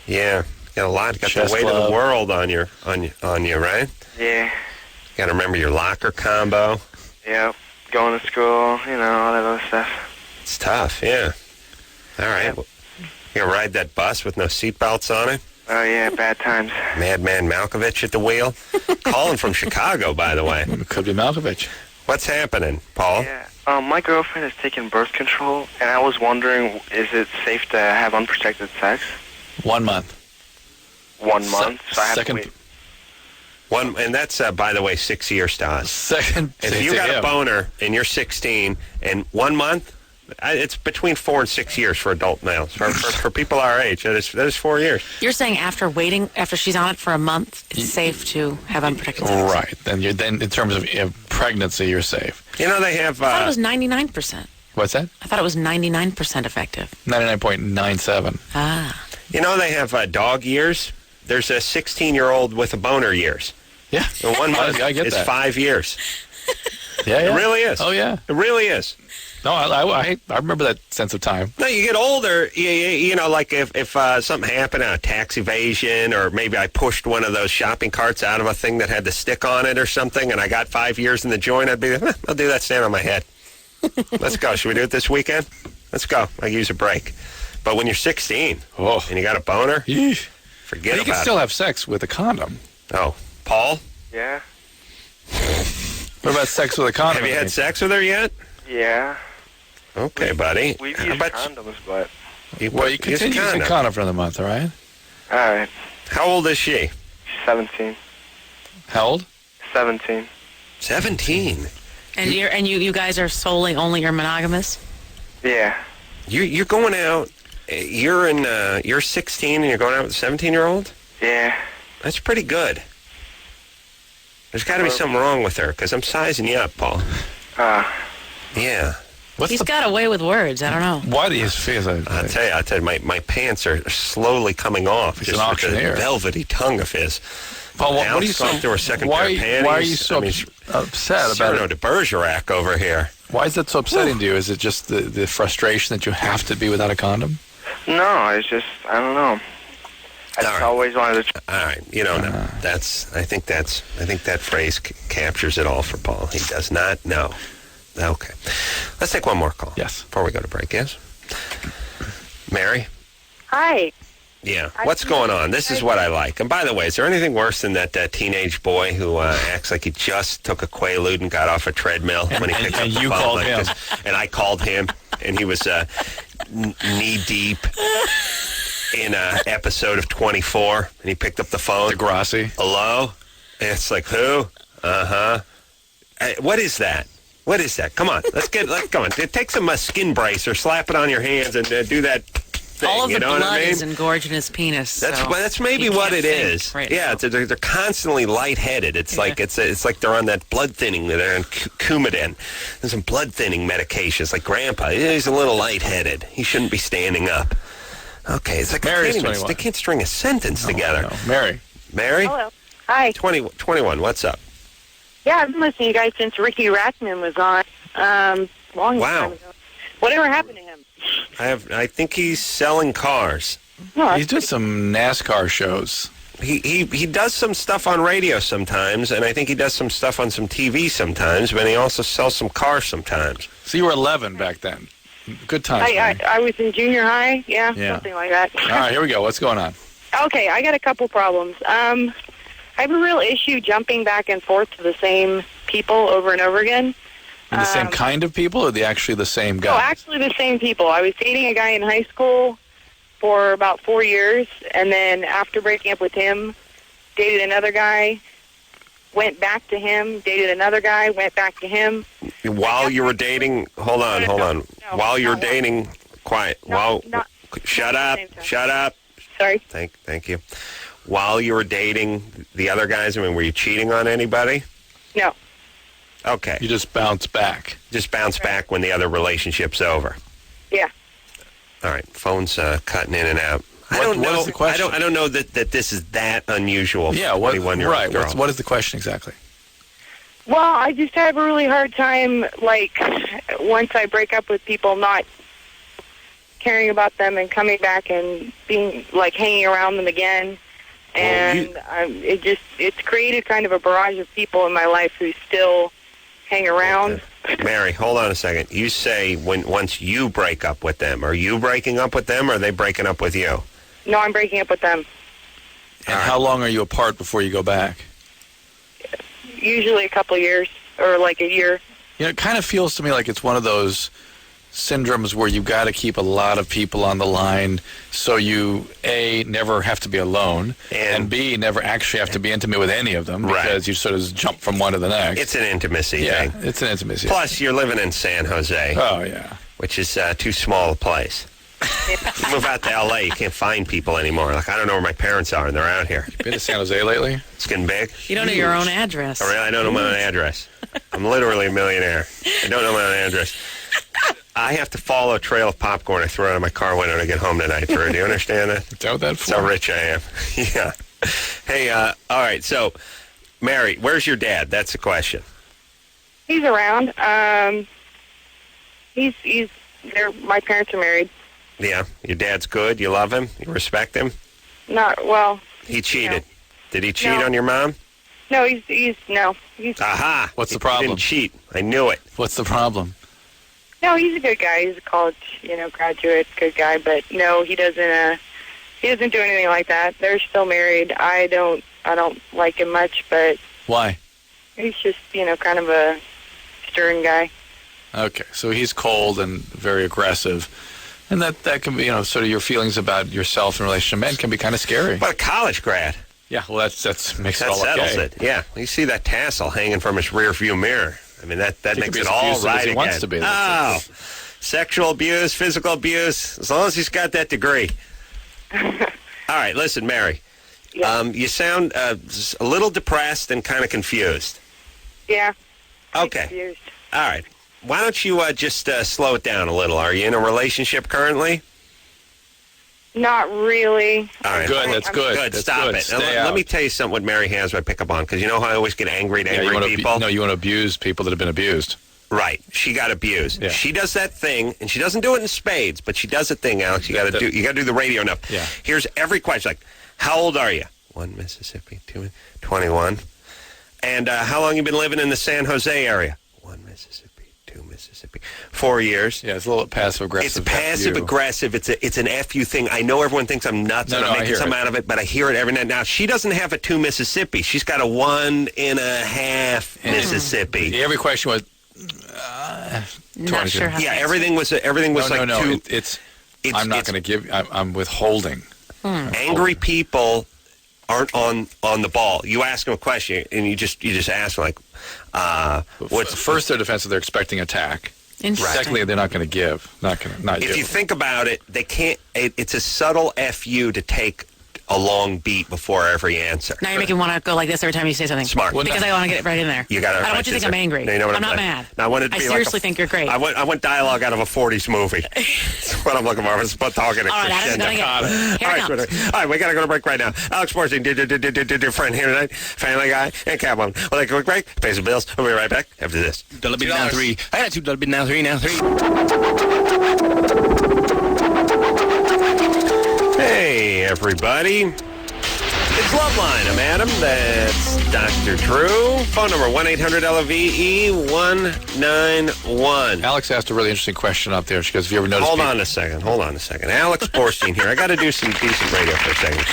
Yeah. Got a lot. Got Chess the weight of club. the world on you, right? Yeah. Got to remember your locker combo. Yep. Going to school, all that other stuff. It's tough, yeah. All right. Well, you gonna ride that bus with no seatbelts on it? Oh, yeah, bad times. Madman Malkovich at the wheel? Calling from Chicago, by the way. It could be Malkovich. What's happening, Paul? Yeah. My girlfriend has taken birth control, and I was wondering, is it safe to have unprotected sex? 1 month. 1 month? So I have second- to wait. And that's, by the way, 6 years to us. Second. If you got a boner and you're 16 and 1 month, it's between 4 and 6 years for adult males. For people our age, that is 4 years. You're saying after she's on it for a month, it's safe to have unprotected sex. Right. Then in terms of pregnancy, you're safe. They have... I thought it was 99%. What's that? I thought it was 99% effective. 99.97. Ah. they have dog years. There's a 16-year-old with a boner years. Yeah. And 1 month I get is that. 5 years. Yeah. It really is. Oh, yeah. It really is. No, I remember that sense of time. No, you get older, like if something happened, a tax evasion, or maybe I pushed one of those shopping carts out of a thing that had the stick on it or something, and I got 5 years in the joint, I'd be, I'll do that stand on my head. Let's go. Should we do it this weekend? Let's go. I use a break. But when you're 16 and you got a boner, forget about it. You can still have sex with a condom. Oh, Paul? Yeah. What about sex with a condom? Have you had sex with her yet? Yeah. Okay, buddy. We've used condoms, but... You continue using condom for another month, all right? All right. How old is she? 17. How old? 17. 17? And you guys are only you're monogamous? Yeah. You're going out. You're 16 and you're going out with a 17-year-old? Yeah. That's pretty good. There's got to be something wrong with her, because I'm sizing you up, Paul. Yeah. He's got away with words. I don't know. Why do you feel that? I'll tell you, my pants are slowly coming off. He's just an with the auctioneer. Velvety tongue of his. Paul, what are you so through a second why, pair of panties? Why are you so upset about Cyrano it? de Bergerac over here. Why is that so upsetting to you? Is it just the frustration that you have to be without a condom? No, it's just, I don't know. I just always wanted to... All right, you don't know. I think that phrase captures it all for Paul. He does not know. Okay. Let's take one more call. Yes. Before we go to break, yes? Mary? Hi. Yeah. What's going on? This is what I like. And by the way, is there anything worse than that teenage boy who acts like he just took a Quaalude and got off a treadmill when he picked up the you phone called like him. this? And I called him, and he was knee-deep in an episode of 24, and he picked up the phone. Degrassi. Hello? And it's like, who? Uh-huh. What is that? What is that? Come on. Come on. Take some skin brace or slap it on your hands and do that thing. All of you the know blood what I mean? is engorged in his penis. That's maybe what it is. Right yeah, they're constantly lightheaded. It's like it's like they're on that blood thinning. They're on Coumadin. There's some blood thinning medications. Like Grandpa, he's a little lightheaded. He shouldn't be standing up. Okay, it's like they can't string a sentence together. No. Mary. Hello. Hi. 21. What's up? Yeah, I've been listening to you guys since Ricky Rackman was on. Long time ago. Whatever happened to him? I think he's selling cars. No, He's doing some NASCAR shows. He does some stuff on radio sometimes, and I think he does some stuff on some TV sometimes, but he also sells some cars sometimes. So you were 11 back then. Good times. I was in junior high, something like that. All right, here we go. What's going on? Okay, I got a couple problems. I have a real issue jumping back and forth to the same people over and over again. And the same kind of people, or actually the same guy? Oh, actually the same people. I was dating a guy in high school for about 4 years, and then after breaking up with him, dated another guy, went back to him, dated another guy, went back to him. While you were dating, hold on. While you were dating, quiet. Shut up. Sorry. Thank you. While you were dating the other guys, were you cheating on anybody? No. Okay. You just bounce back. Just bounce back when the other relationship's over. Yeah. All right. Phone's cutting in and out. What is the question? I don't know that this is that unusual for Yeah, 21-year-old girl. What is the question exactly? Well, I just have a really hard time, once I break up with people, not caring about them and coming back and being, hanging around them again. And it's created kind of a barrage of people in my life who still hang around. Okay. Mary, hold on a second. You say once you break up with them, are you breaking up with them, or are they breaking up with you? No, I'm breaking up with them. And how long are you apart before you go back? Usually a couple of years, or a year. It kind of feels to me like it's one of those syndromes where you've got to keep a lot of people on the line so you, A, never have to be alone, and B, never actually have to be intimate with any of them because you sort of jump from one to the next. It's an intimacy thing. Yeah, it's an intimacy. Plus, you're living in San Jose. Oh, yeah. Which is too small a place. You move out to L.A., you can't find people anymore. I don't know where my parents are, and they're out here. You been to San Jose lately? It's getting big. You don't know your own address. Oh, really? I don't know my own address. I'm literally a millionaire. I don't know my own address. I have to follow a trail of popcorn I throw out of my car window to get home tonight, Drew. Do you understand that? That's how rich I am. Yeah. Hey, all right, so, Mary, where's your dad? That's the question. He's around. My parents are married. Yeah. Your dad's good? You love him? You respect him? Not, well... He cheated. No. Did he cheat on your mom? No, he's Aha! What's the problem? He didn't cheat. I knew it. What's the problem? No, he's a good guy. He's a college, graduate, good guy. But no, he doesn't do anything like that. They're still married. I don't like him much, but Why? he's just, kind of a stern guy. Okay, so he's cold and very aggressive. And that can be, sort of your feelings about yourself in relation to men can be kind of scary. But a college grad. Yeah, well, that makes it all settles okay. it. Yeah, you see that tassel hanging from his rear view mirror. I mean, that He makes can be it as all abusive right as he again. wants to be. Oh, sexual abuse, physical abuse, as long as he's got that degree. All right, listen, Mary. Yeah. You sound a little depressed and kind of confused. Yeah. Okay. Confused. All right. Why don't you just slow it down a little? Are you in a relationship currently? Not really. All right. Good, that's good. Good, That's stop good. it. Stay Let out. me tell you something what Mary has I pick up on, because you know how I always get angry at Yeah, angry people? you want to abuse people that have been abused. Right. She got abused. Yeah. She does that thing, and she doesn't do it in spades, but she does a thing, Alex. You got to do the radio enough. Yeah. Here's every question. Like, how old are you? 1 Mississippi, 2, 21. And how long you been living in the San Jose area? 1 Mississippi, 2 Mississippi. 4 years. Yeah, it's a little passive-aggressive. It's passive-aggressive. It's an FU thing. I know everyone thinks I'm nuts and I'm I making hear something it. out of it, but I hear it every night. Now, she doesn't have a 2 Mississippi. She's got a 1.5 Mississippi. Every question was... Not sure how. Yeah, to everything was like no. two. I'm not going to give... I'm withholding. Angry people aren't on the ball. You ask them a question and you just ask them like, what's First, they're defensive. They're expecting attack. Interesting. Secondly, they're not going to give. If you think about it, they can't. It's a subtle FU to take a long beat before every answer. Now you're making me want to go like this every time you say something. Smart. Because I want to get it right in there. You got to. I don't want you to think I'm angry. You know what I'm not mad. I want it to I be seriously like think you're great. I want dialogue out of a 40s movie. That's what I'm looking for. I'm talking to All right, Adam's crescendo. gonna get it. Here it All comes. right, we got to go to break right now. Alex Borstein, dear friend here tonight, Family Guy, and Catwoman. We'll take a quick break, pay some bills. We'll be right back after this. $1 bid now 3. I got $2 bid now 3, now 3. Hey, everybody. It's Loveline. I'm Adam. That's Dr. Drew. Phone number 1-800-LOVE-191. Alex asked a really interesting question out there. She goes, have you ever noticed... Hold on a second. Alex Borstein here. I got to do some decent radio for a second.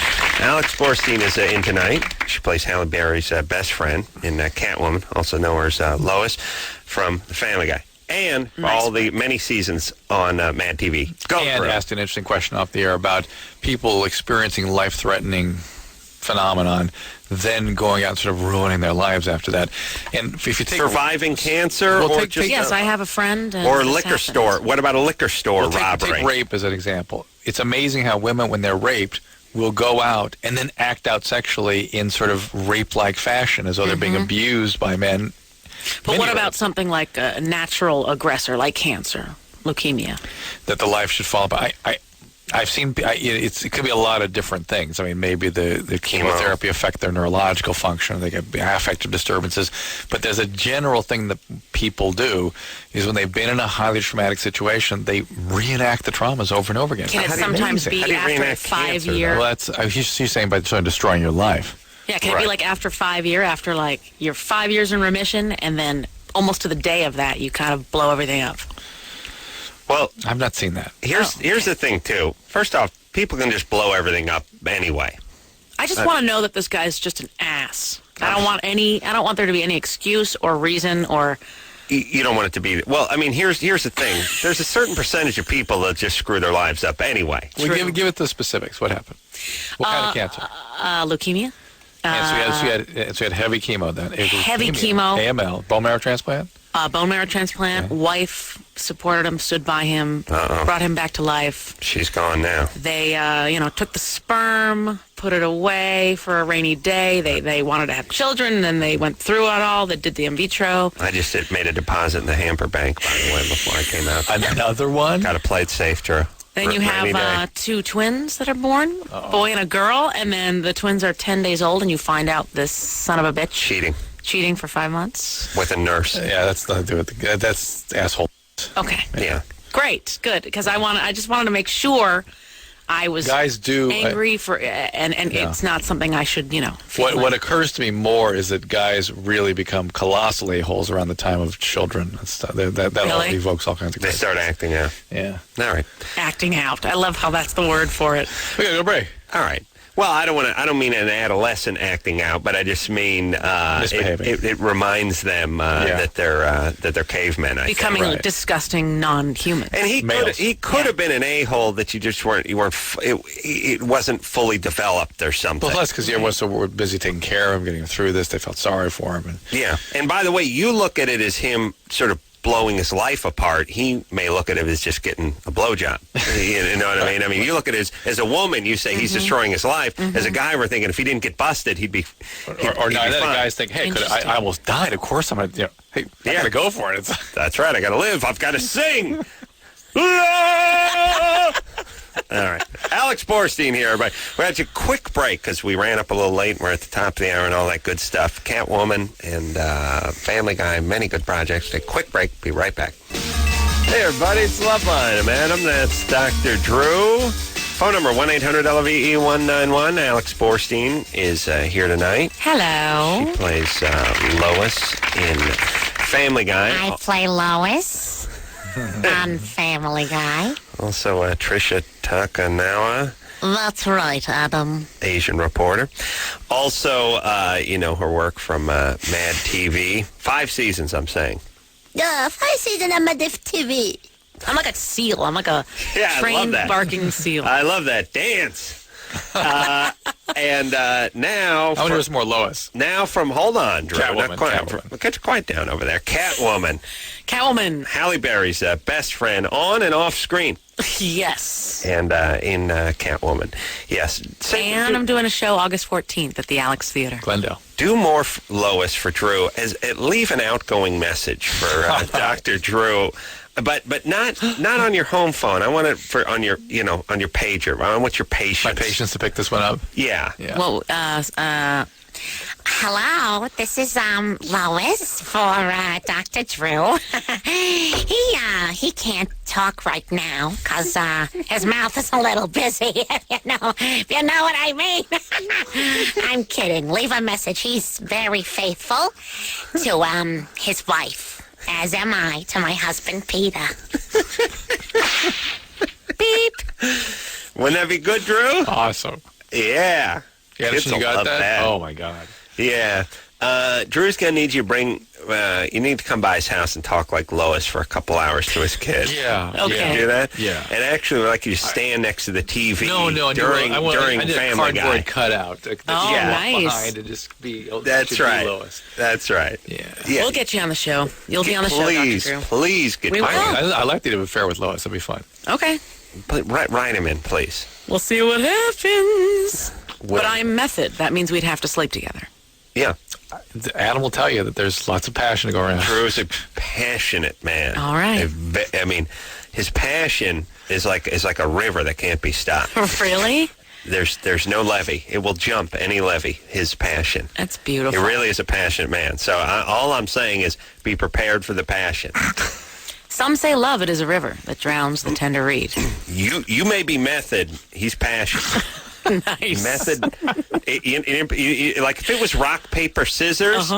Alex Borstein is in tonight. She plays Halle Berry's best friend in Catwoman, also known as Lois from The Family Guy. And for all the many seasons on Mad TV. And asked an interesting question off the air about people experiencing life-threatening phenomenon, then going out and sort of ruining their lives after that. And if you take surviving cancer, or just yes, I have a friend. or a liquor store. What about a liquor store robbery? Take rape as an example. It's amazing how women, when they're raped, will go out and then act out sexually in sort of rape-like fashion, as though they're being abused by men. But what about something like a natural aggressor, like cancer, leukemia? That the life should fall apart. I've seen it could be a lot of different things. I mean, maybe the chemotherapy affect their neurological function. They get affective disturbances. But there's a general thing that people do is when they've been in a highly traumatic situation, they reenact the traumas over and over again. Can it sometimes be after a 5 year? Well, she's saying by sort of destroying your life. Yeah, can it be like after 5 year, after like you're 5 years in remission, and then almost to the day of that, you kind of blow everything up? Well, I've not seen that. Here's the thing too. First off, people can just blow everything up anyway. I just want to know that this guy's just an ass. I don't want there to be any excuse or reason or. You don't want it to be. Well, I mean, here's the thing. There's a certain percentage of people that just screw their lives up anyway. Well, give it the specifics. What happened? What kind of cancer? Leukemia. And so you had heavy chemo then. Heavy chemo. AML. Bone marrow transplant? Bone marrow transplant. Okay. Wife supported him, stood by him, brought him back to life. She's gone now. They, took the sperm, put it away for a rainy day. They wanted to have children, and then they went through it all. They did the in vitro. I just made a deposit in the Hamper Bank, by the way, before I came out. Another one? Got to play it safe, Drew. Then you have 2 twins that are born, a boy and a girl, and then the twins are 10 days old, and you find out this son of a bitch cheating for 5 months with a nurse. Yeah, that's nothing to do with that's asshole. Okay. Yeah. Great, good, because I just wanted to make sure I was guys do angry for, and it's not something I should, What occurs to me more is that guys really become colossal a-holes around the time of children and stuff. That all Really? evokes all kinds of. They start acting out. Yeah. All right. acting out. I love how that's the word for it. We gotta go break. All right. Well, I don't mean an adolescent acting out, but I just mean Misbehaving. it reminds them that they're cavemen. I Becoming think. disgusting non-humans. And he could have been an a-hole that you weren't. It wasn't fully developed or something. Well, that's because everyone was so busy taking care of him, getting him through this. They felt sorry for him. Yeah. And by the way, you look at it as him sort of blowing his life apart. He may look at it as just getting a blowjob. You know what I mean? I mean, you look at it as a woman, you say he's destroying his life. As a guy, we're thinking if he didn't get busted, he'd be Or now that guys think, hey, I almost died. Of course I'm going to, hey, I got to go for it. That's right. I got to live. I've got to sing. All right. Alex Borstein here, everybody. We had a quick break because we ran up a little late. We're at the top of the hour and all that good stuff. Catwoman and Family Guy, many good projects. A quick break. Be right back. Hey, everybody. It's Loveline. I'm Adam. That's Dr. Drew. Phone number 1-800-LVE-191. Alex Borstein is here tonight. Hello. She plays Lois in Family Guy. I play Lois on Family Guy. Also, Trisha Takanawa. That's right, Adam. Asian reporter. Also, her work from Mad TV. 5 seasons, I'm saying. Yeah, 5 seasons of Mad TV. I'm like a seal. I'm like a I love trained that. barking seal. I love that. Dance. And now... I wonder if it's more Lois. Now from... Hold on, Drew. Catwoman. Get quiet down over there. Catwoman. Halle Berry's best friend on and off screen. Yes. And in Catwoman. Yes. And I'm doing a show August 14th at the Alex Theater. Glendale. Do more Lois for Drew. Leave an outgoing message for Dr. Drew. But not on your home phone. I want it on your pager. I want your patience. My patience to pick this one up. Yeah. Well, Hello, this is Lois for Dr. Drew. He can't talk right now because his mouth is a little busy. if you know what I mean. I'm kidding. Leave a message. He's very faithful to his wife, as am I to my husband Peter. Beep. Wouldn't that be good, Drew? Awesome. Yeah. Kids you got that? that? Oh, my God. Yeah. Drew's going to need you to you need to come by his house and talk like Lois for a couple hours to his kids. Yeah. Okay. Can you do that? Yeah. And actually, we'd like you to stand next to the TV during I did a Family Guy. cardboard cutout. nice. Behind and just be. That's right. Lois. That's right. Yeah. we'll get you on the show. You'll be on the show, Dr. Drew. Please get We will. I like to have an affair with Lois. That'd be fun. Okay. Write him in, please. We'll see what happens. But I'm method. That means we'd have to sleep together. Yeah. Adam will tell you that there's lots of passion to go around. Drew's a passionate man. All right. I mean, his passion is like a river that can't be stopped. Really? There's no levee. It will jump any levee. His passion. That's beautiful. He really is a passionate man. So all I'm saying is be prepared for the passion. Some say love it is a river that drowns the tender reed. You may be method. He's passionate. Nice. Method. Like if it was rock, paper, scissors,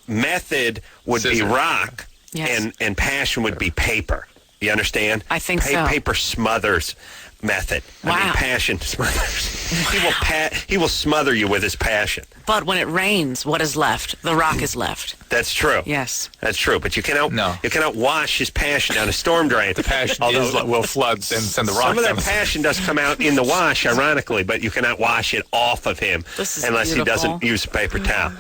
method would be rock, Yes. and passion would be paper. You understand? I think so. Paper smothers method. I mean, Wow. passion smothers. He will smother you with his passion. But when it rains, what is left? The rock is left. That's true. Yes. That's true. But you cannot wash his passion down a storm drain. The passion will flood and send the rock Some of down that passion does come out in the wash, ironically, but you cannot wash it off of him unless he doesn't use a paper towel.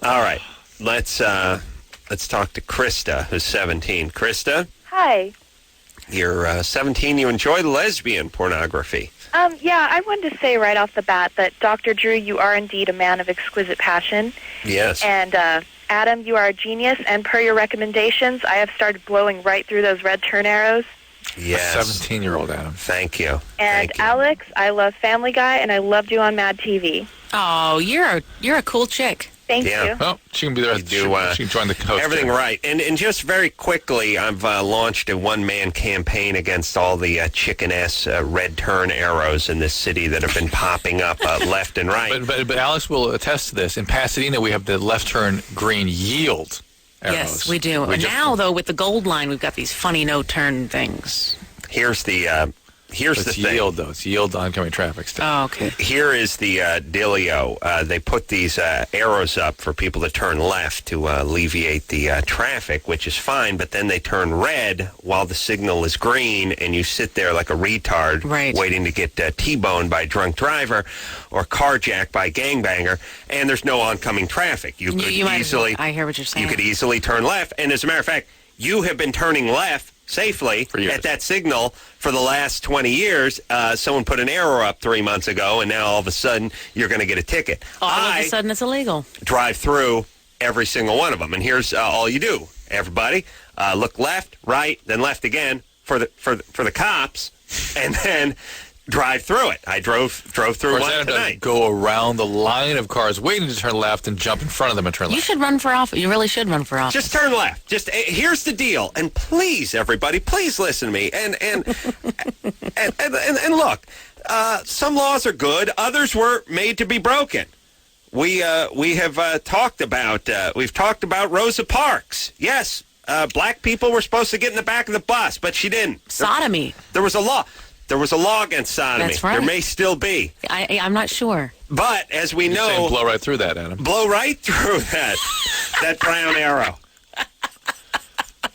All right. Let's talk to Krista, who's 17. Krista? Hi. You're 17. You enjoy lesbian pornography. Yeah, I wanted to say right off the bat that Dr. Drew, you are indeed a man of exquisite passion. Yes. And Adam, you are a genius, and per your recommendations, I have started blowing right through those red turn arrows. Yes. A 17-year-old Adam. Thank you. And Alex, I love Family Guy, and I loved you on Mad TV. Oh, you're a cool chick. Thank Yeah. you. Oh, she can be there. She can join the host. Everything there. right. And just very quickly, I've launched a one-man campaign against all the chicken-ass red turn arrows in this city that have been popping up left and right. But Alex will attest to this. In Pasadena, we have the left turn green yield arrows. Yes, we do. And now, though, with the gold line, we've got these funny no-turn things. Here's the It's thing. yield, though. It's yield oncoming traffic still. Oh, okay. Here is the dealio. They put these arrows up for people to turn left to alleviate the traffic, which is fine, but then they turn red while the signal is green, and you sit there like a retard waiting to get T-boned by a drunk driver or carjacked by a gangbanger, and there's no oncoming traffic. You could easily... I hear what you're saying. You could easily turn left, and as a matter of fact, you have been turning left safely at that signal for the last 20 years. Someone put an arrow up 3 months ago, and now all of a sudden you're going to get a ticket. All of a sudden it's illegal. Drive through every single one of them, and here's all you do. Everybody, look left, right, then left again for the cops, and then drive through it. I drove through one tonight. Go around the line of cars waiting to turn left and jump in front of them and turn left. You should run for office. You really should run for office. Just turn left. Just here's the deal, and please, everybody, please listen to me. And look, some laws are good. Others were made to be broken. We have talked about Rosa Parks. Yes, black people were supposed to get in the back of the bus, but she didn't. Sodomy. There was a law. There was a law against sodomy. That's right. There may still be. I'm not sure. But as we know... You're saying blow right through that, Adam. Blow right through that brown arrow.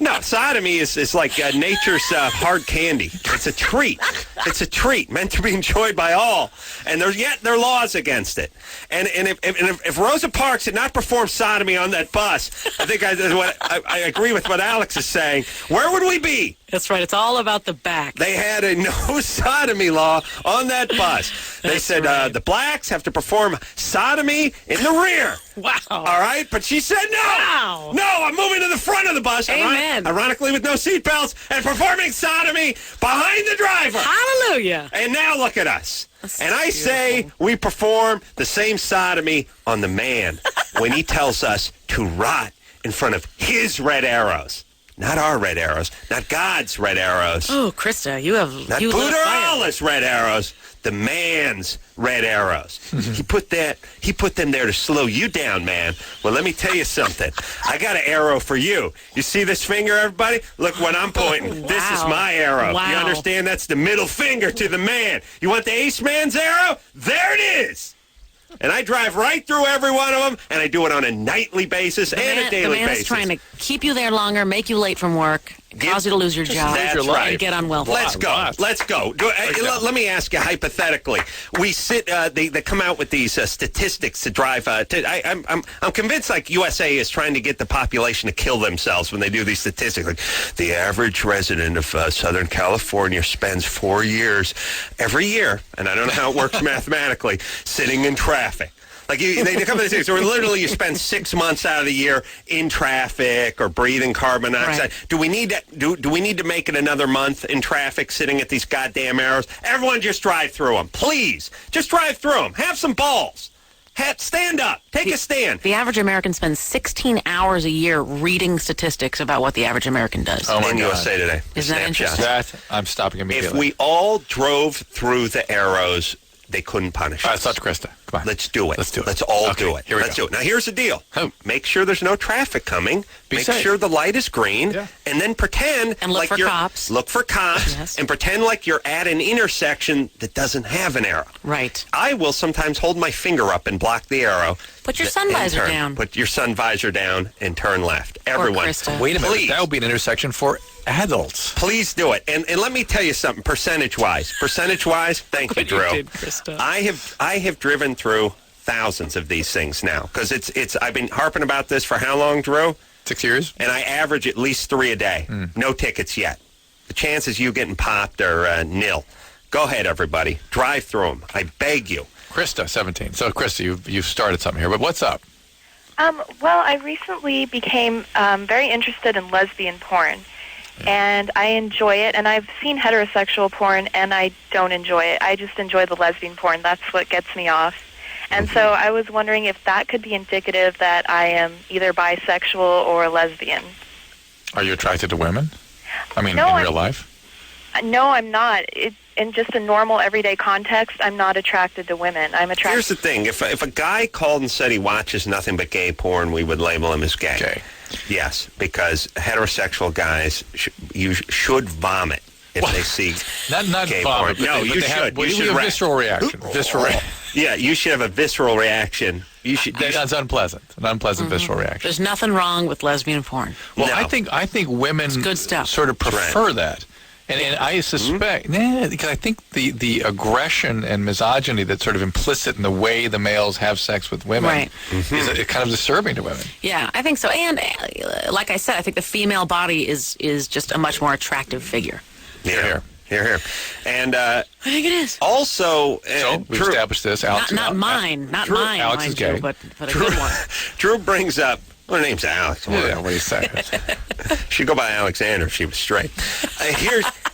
No, sodomy is like nature's hard candy. It's a treat. It's a treat meant to be enjoyed by all. And there are laws against it. And if Rosa Parks had not performed sodomy on that bus, I think I agree with what Alex is saying. Where would we be? That's right. It's all about the back. They had a no sodomy law on that bus. They said the blacks have to perform sodomy in the rear. Wow. All right? But she said no. Wow. No, I'm moving to the front of the bus. Amen. Ironically, with no seatbelts and performing sodomy behind the driver. Hallelujah. And now look at us. And I say we perform the same sodomy on the man when he tells us to rot in front of his red arrows. Not our red arrows. Not God's red arrows. Oh, Krista, you have... Not Buddha or Allah's red arrows. The man's red arrows. He put them there to slow you down, man. Well, let me tell you something. I got an arrow for you. You see this finger, everybody? Look when I'm pointing. Wow. This is my arrow. Wow. You understand? That's the middle finger to the man. You want the ace man's arrow? There it is. And I drive right through every one of them, and I do it on a nightly basis and a daily the man basis. is trying to keep you there longer, make you late from work, cause you to lose your job, That's right. and get unwelcome. Let's go. Let me ask you hypothetically. We sit. They come out with these statistics to drive. I'm convinced like USA is trying to get the population to kill themselves when they do these statistics. Like the average resident of Southern California spends 4 years every year, and I don't know how it works mathematically, sitting in traffic. Like they come to this, so literally you spend 6 months out of the year in traffic or breathing carbon dioxide. Right. Do we need to make it another month in traffic, sitting at these goddamn arrows? Everyone, just drive through them, please. Just drive through them. Have some balls. Stand up. Take a stand. The average American spends 16 hours a year reading statistics about what the average American does. Oh my God. USA Today. Isn't that interesting? That I'm stopping immediately. If we all drove through the arrows, they couldn't punish us. All right, let's talk to Krista. Come on. Let's do it. Let's do it. Let's all Okay, do it. here we Let's go. do it. Now, here's the deal. Make sure there's no traffic coming. Make safe. sure the light is green. Yeah. And then pretend And look like for you're... cops. Look for cops. Yes. And pretend like you're at an intersection that doesn't have an arrow. Right. I will sometimes hold my finger up and block the arrow. Put your sun visor down. Put your sun visor down and turn left. Everyone. Krista. Wait a minute. Please. That would be an intersection for adults. Please do it. And let me tell you something, percentage-wise, thank you, Drew. did, Krista. I have driven through thousands of these things now because it's I've been harping about this for how long, Drew? 6 years. And I average at least 3 a day. No tickets yet. The chances of you getting popped are nil. Go ahead, everybody. Drive through them. I beg you. Krista, 17. So, Krista, you've started something here, but what's up? Well, I recently became very interested in lesbian porn, and I enjoy it, and I've seen heterosexual porn, and I don't enjoy it. I just enjoy the lesbian porn. That's what gets me off. And so I was wondering if that could be indicative that I am either bisexual or lesbian. Are you attracted to women? I mean, No, in real life? No, I'm not. In just a normal everyday context, I'm not attracted to women. I'm attracted. Here's the thing: if a guy called and said he watches nothing but gay porn, we would label him as gay. Okay. Yes, because heterosexual guys you should vomit if they see Not gay vomit, porn. but No, they you have, should. well, You you should have a visceral reaction. Visceral reaction. Yeah, you should have a visceral reaction. You should. That's unpleasant. An unpleasant visceral reaction. There's nothing wrong with lesbian porn. Well, No. I think women good stuff. sort of prefer that. And I suspect, because I think the aggression and misogyny that's sort of implicit in the way the males have sex with women Right. is kind of disturbing to women. Yeah, I think so. And like I said, I think the female body is just a much more attractive figure. Here. And I think it is. also, So we've established this. Alex, Not mine, Alex mind is gay. you, but a good one. Drew brings up. Well, her name's Alex. Yeah, what do you say? She'd go by Alexander if she was straight.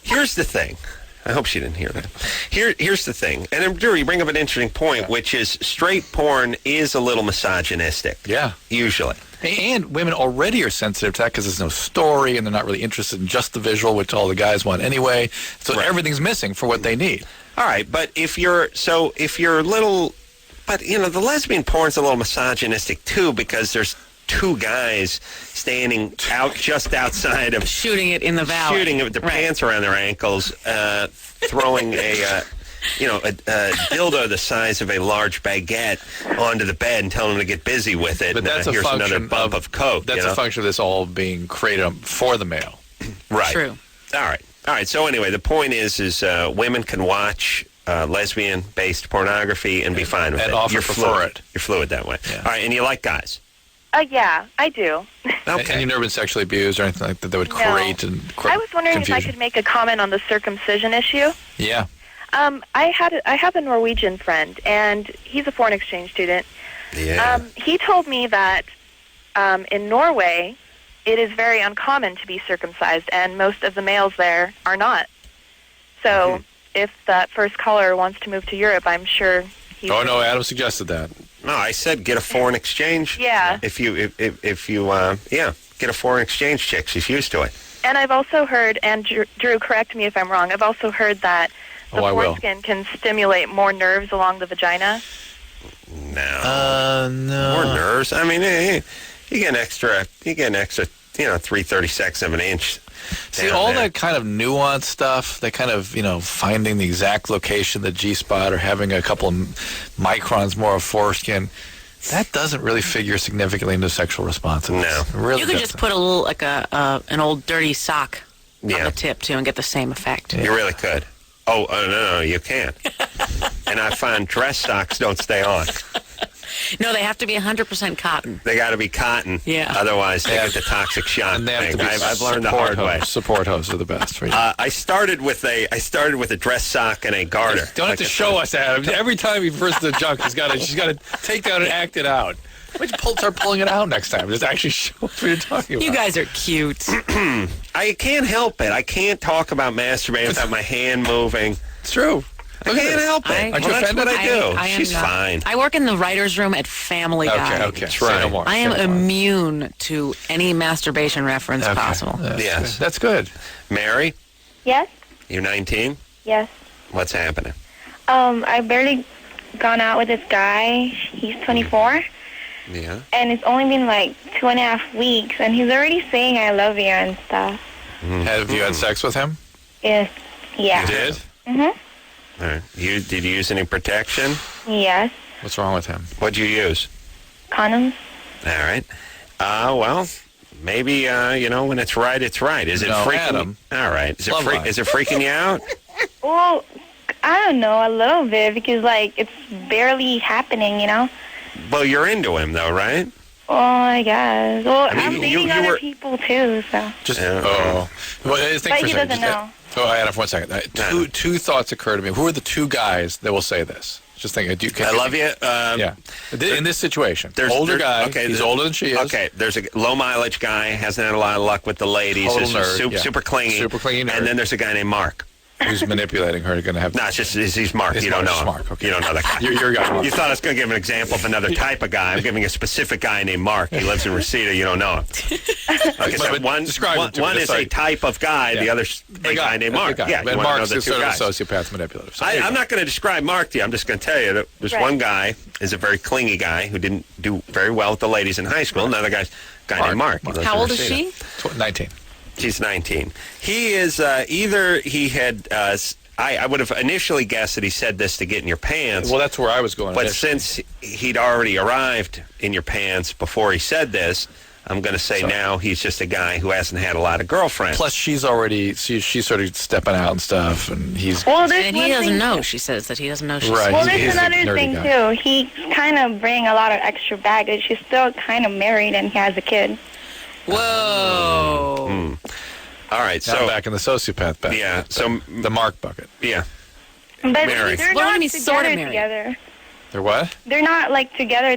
Here's the thing. I hope she didn't hear that. Here's the thing. And Drew, you bring up an interesting point, which is straight porn is a little misogynistic. Yeah. Usually. And women already are sensitive to that because there's no story and they're not really interested in just the visual, which all the guys want anyway. So everything's missing for what they need. All right, but if you're little, but the lesbian porn's a little misogynistic too because there's two guys standing out just outside of shooting it in the valley, shooting it with their pants around their ankles, throwing a dildo the size of a large baguette onto the bed and telling them to get busy with it. But that's a here's function another bump of coke. That's a function of this all being created for the male. Right. True. All right. So anyway, the point is women can watch lesbian-based pornography and be fine with it. And often You're prefer fluid. it. You're fluid that way. Yeah. All right, and you like guys. Yeah, I do. Okay. And you've never been sexually abused or anything like that that would create and I was wondering if I confusion. could make a comment on the circumcision issue. Yeah. I have a Norwegian friend, and he's a foreign exchange student. Yeah. He told me that in Norway, it is very uncommon to be circumcised, and most of the males there are not. So if that first caller wants to move to Europe, I'm sure he Oh, no, Adam suggested that. No, I said get a foreign exchange. Yeah. If you get a foreign exchange chick. She's used to it. And I've also heard, and Drew, correct me if I'm wrong, I've also heard that the foreskin can stimulate more nerves along the vagina. No. No. More nerves. I mean, you get an extra 3/36 of an inch. See, all that kind of nuanced stuff, that kind of, finding the exact location, the G-spot, or having a couple of microns more of foreskin, that doesn't really figure significantly into sexual responsiveness. No. It really You could just put a little, like an old dirty sock on Yeah. the tip, too, and get the same effect. You really could. Oh, no, you can't. And I find dress socks don't stay on. No, they have to be 100% cotton. They got to be cotton. Yeah. Otherwise, they get the toxic shock And they have thing. to be I've learned the hard way. Support hose are the best for you. I started with a dress sock and a garter. Don't have to show us, Adam. Every time he refers to the junk, she's got to take that and act it out. Why don't you start pulling it out next time? Just actually show us what you're talking about. You guys are cute. I can't help it. I can't talk about masturbating without my hand moving. It's true. I can't help it. Aren't you That's offended? what I do. I am She's not. fine. I work in the writer's room at Family Guy. Okay. That's Say right. no more. I am Say no more. immune to any masturbation reference possible. Yes. That's good. Mary, Yes, you're 19. yes. What's happening? I've barely gone out with this guy. He's 24, Yeah. and it's only been like 2.5 weeks, and he's already saying I love you and stuff. Have you had sex with him? Yes, yeah. You did? Mhm. All right. Did you use any protection? Yes. What's wrong with him? What'd you use? Condoms. All right. Well, maybe when it's right, it's right. Is it No, freaking? Adam. All right. Is Loveline. it freaking you out? Well, I don't know, a little bit, because it's barely happening, Well, you're into him though, right? Oh, I guess. Well, I mean, I'm you dating other were- people too, so. Just Yeah. Well, think But for a he second. doesn't know. Adam, for 1 second. Two thoughts occur to me. Who are the two guys that will say this? Just thinking. I love you. Yeah. In this situation, There's older guy. Okay, he's older than she is. Okay, there's a low mileage guy, hasn't had a lot of luck with the ladies. Total is nerd, yeah. super clingy. Super clingy nerd. And then there's a guy named Mark. who's manipulating her going to have... No, it's just he's Mark. It's You don't know him. Mark. Okay. You don't know that guy. Your guy, Mark. You thought I was going to give an example of another type of guy. I'm giving a specific guy named Mark. He lives in Reseda. You don't know him. Okay, so one is a type of guy. The other's a guy named Mark. Yeah, and Mark's is sort of a sociopath manipulative. So I'm not going to describe Mark to you. I'm just going to tell you that there's one guy is a very clingy guy who didn't do very well with the ladies in high school. Another guy named Mark. How old is she? 19. She's 19. He is either he had... I would have initially guessed that he said this to get in your pants. Well, that's where I was going. But since he'd already arrived in your pants before he said this, I'm going to say now he's just a guy who hasn't had a lot of girlfriends. Plus, she's sort of stepping out and stuff, and he's... and he doesn't know. She says that he doesn't know she's... Right. Well, there's another thing, too. He kind of bring a lot of extra baggage. She's still kind of married, and he has a kid. Whoa. All right, now so back in the sociopath bucket. Yeah, so the Mark bucket. Yeah. But Mary. they're What do you not mean, sorta together married? together. They're what? They're not like together.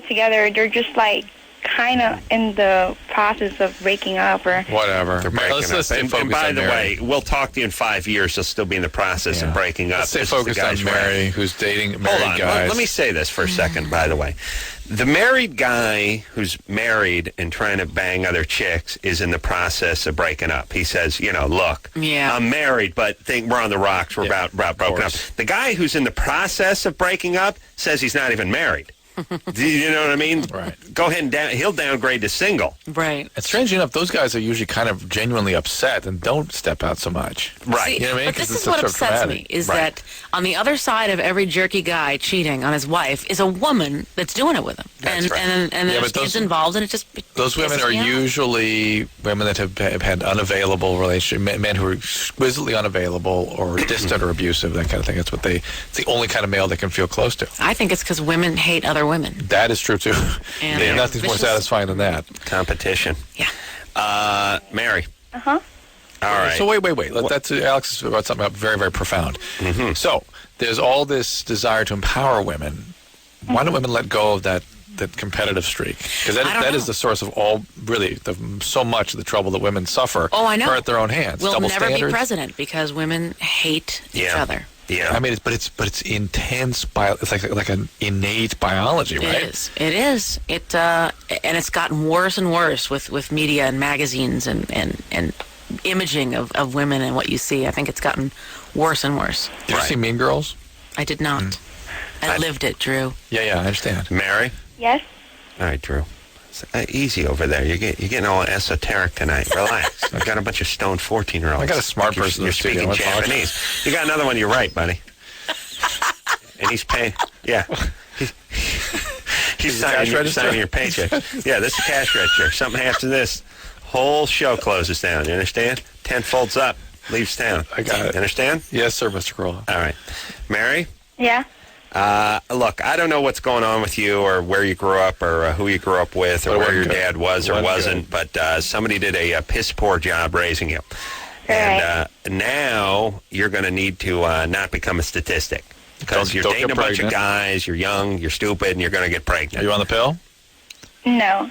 They're just like kind of in the process of breaking up or whatever. They're breaking Let's up. stay And focused by on the Mary. way, we'll talk to you in 5 years. You'll still be in the process of breaking up. Let's stay This is the focused on guy's Mary, rap. who's dating Hold married on. guys. Let me say this for a second, by the way. The married guy who's married and trying to bang other chicks is in the process of breaking up. He says, look, I'm married, but we're on the rocks. We're about broken up. The guy who's in the process of breaking up says he's not even married. Do you know what I mean? Right. Go ahead and he'll downgrade to single. Right. And strangely enough, those guys are usually kind of genuinely upset and don't step out so much. Right. See, You know what I mean? but 'Cause this it's is what sort of upsets dramatic. me, is Right. that on the other side of every jerky guy cheating on his wife is a woman that's doing it with him. That's right. And Yeah, there's but those- kids involved, and it just Those women pisses are me off. usually women that have had unavailable relationships, men who are exquisitely unavailable or distant or abusive, that kind of thing. It's the only kind of male they can feel close to. I think it's because women hate other women. That is true, too. And nothing's more satisfying than that. Competition. Yeah. Mary. Uh-huh. All right. So wait. That's Alex is about something very, very profound. Mm-hmm. So there's all this desire to empower women. Why don't women let go of that competitive streak? Because that is the source of all, really, so much of the trouble that women suffer. Oh, I know. Are at their own hands. We'll Double never standards. be president because women hate each other. Yeah. I mean, it's intense. It's like an innate biology, right? It is. And it's gotten worse and worse with media and magazines and imaging of women and what you see. I think it's gotten worse and worse. Did you see Mean Girls? I did not. I lived it, Drew. Yeah, I understand. Mary? Yes. All right, Drew. Easy over there. You're getting all esoteric tonight. Relax. I've got a bunch of stoned 14-year-olds. I got a smart person in You're the studio. speaking What's wrong? Japanese. You got another one. You're right, buddy. And he's paying. Yeah. He's signing your paycheck. Yeah, this is cash register. Something happens to this, whole show closes down. You understand? 10 folds up, leaves town. I got it. You understand? Yes, sir, Mr. Carolla. All right. Mary? Yeah. Look, I don't know what's going on with you or where you grew up or who you grew up with or where your dad was or wasn't, but somebody did a piss-poor job raising you. And now you're going to need to not become a statistic because you're dating a bunch of guys, you're young, you're stupid, and you're going to get pregnant. Are you on the pill? No.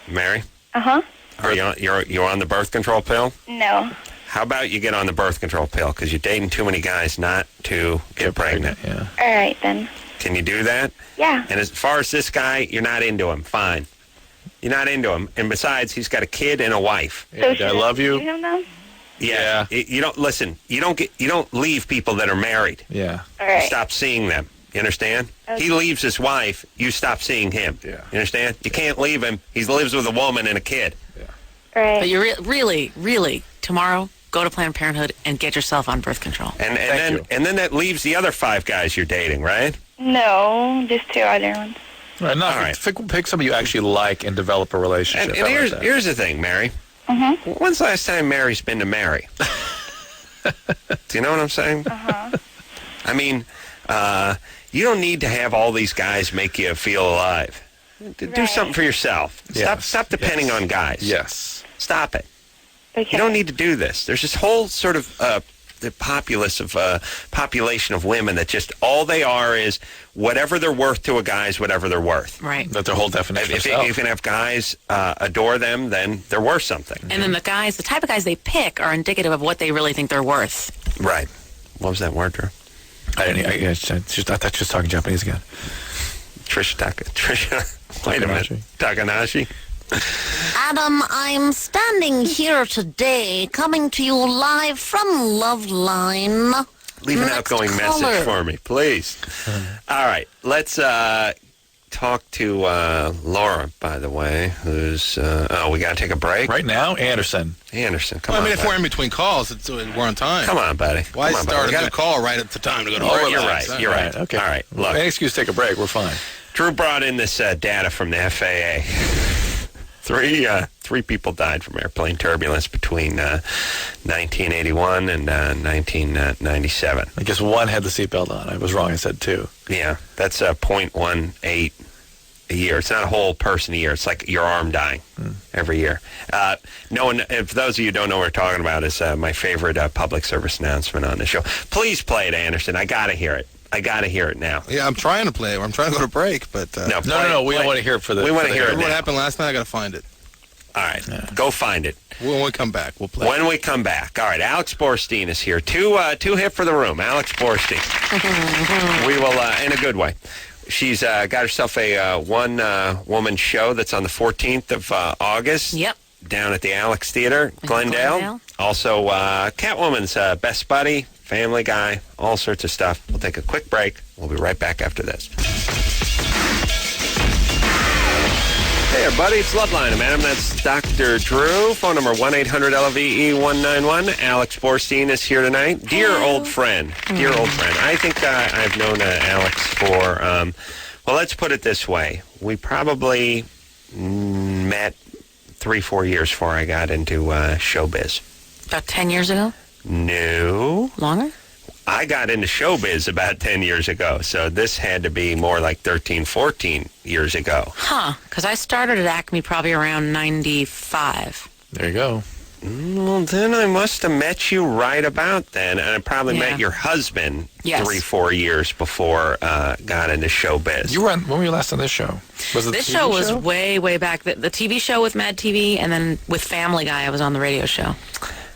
Mary? Uh-huh. Are you're on the birth control pill? No. How about you get on the birth control pill because you're dating too many guys not to get pregnant? Yeah. All right, then. Can you do that? Yeah. And as far as this guy, you're not into him. Fine. You're not into him. And besides, he's got a kid and a wife. So I love you. him then? Yeah. You don't listen. You don't leave people that are married. Yeah. All right. You stop seeing them. You understand? Okay. He leaves his wife. You stop seeing him. Yeah. You understand? You can't leave him. He lives with a woman and a kid. Yeah. All right. But you really, tomorrow, go to Planned Parenthood and get yourself on birth control. And then that leaves the other 5 guys you're dating, right? No, just 2 other ones. All right. Pick somebody you actually like and develop a relationship. And here's the thing, Mary. Mm-hmm. When's the last time Mary's been to Mary? Do you know what I'm saying? Uh-huh. I mean, you don't need to have all these guys make you feel alive. Do something for yourself. Stop depending on guys. Yes. Stop it. Okay. You don't need to do this. There's this whole sort of the population of women that just all they are is whatever they're worth to a guy is whatever they're worth. Right. That's their whole definition. If you can have guys adore them, then they're worth something. And then the type of guys they pick are indicative of what they really think they're worth. Right. What was that word, Drew? I thought she was talking Japanese again. Trisha. Wait a minute. Takanashi. Adam, I'm standing here today, coming to you live from Loveline. Leave an outgoing message for me, please. All right, let's talk to Laura, by the way, who's... we got to take a break? Right now? Anderson, come on, if we're in between calls, we're on time. Come on, buddy. Why start a new call right at the time to go to break? You're right. Okay. All right, look. Any excuse to take a break, we're fine. Drew brought in this data from the FAA. Three people died from airplane turbulence between 1981 and 1997. I guess one had the seatbelt on. I was wrong. I said two. Yeah, that's 0.18 a year. It's not a whole person a year. It's like your arm dying every year. If those of you who don't know what we're talking about, is my favorite public service announcement on the show. Please play it, Anderson. I got to hear it. I got to hear it now. Yeah, I'm trying to play it. I'm trying to go to break, but... No. We don't want to hear it for the... We want to hear it What happened last night, I got to find it. All right, go find it. When we come back, we'll play When we come back. All right, Alex Borstein is here. Two hit for the room. Alex Borstein. We will, in a good way. She's got herself a one-woman show that's on the 14th of August. Yep. Down at the Alex Theater, Glendale. Also, Catwoman's best buddy, Family Guy, all sorts of stuff. We'll take a quick break. We'll be right back after this. Hey, everybody, it's Loveline. Madam, that's Dr. Drew. Phone number 1-800-LVE-191. Alex Borstein is here tonight. Dear old friend. I think I've known Alex for, let's put it this way. We probably met 3-4 years before I got into showbiz. About 10 years ago? No. Longer? I got into showbiz about 10 years ago, so this had to be more like 13, 14 years ago. Huh, because I started at Acme probably around 95. There you go. Well, then I must have met you right about then, and I probably met your husband 3-4 years before got into showbiz. When were you last on this show? Was it this show was way, way back. The TV show with Mad TV, and then with Family Guy, I was on the radio show.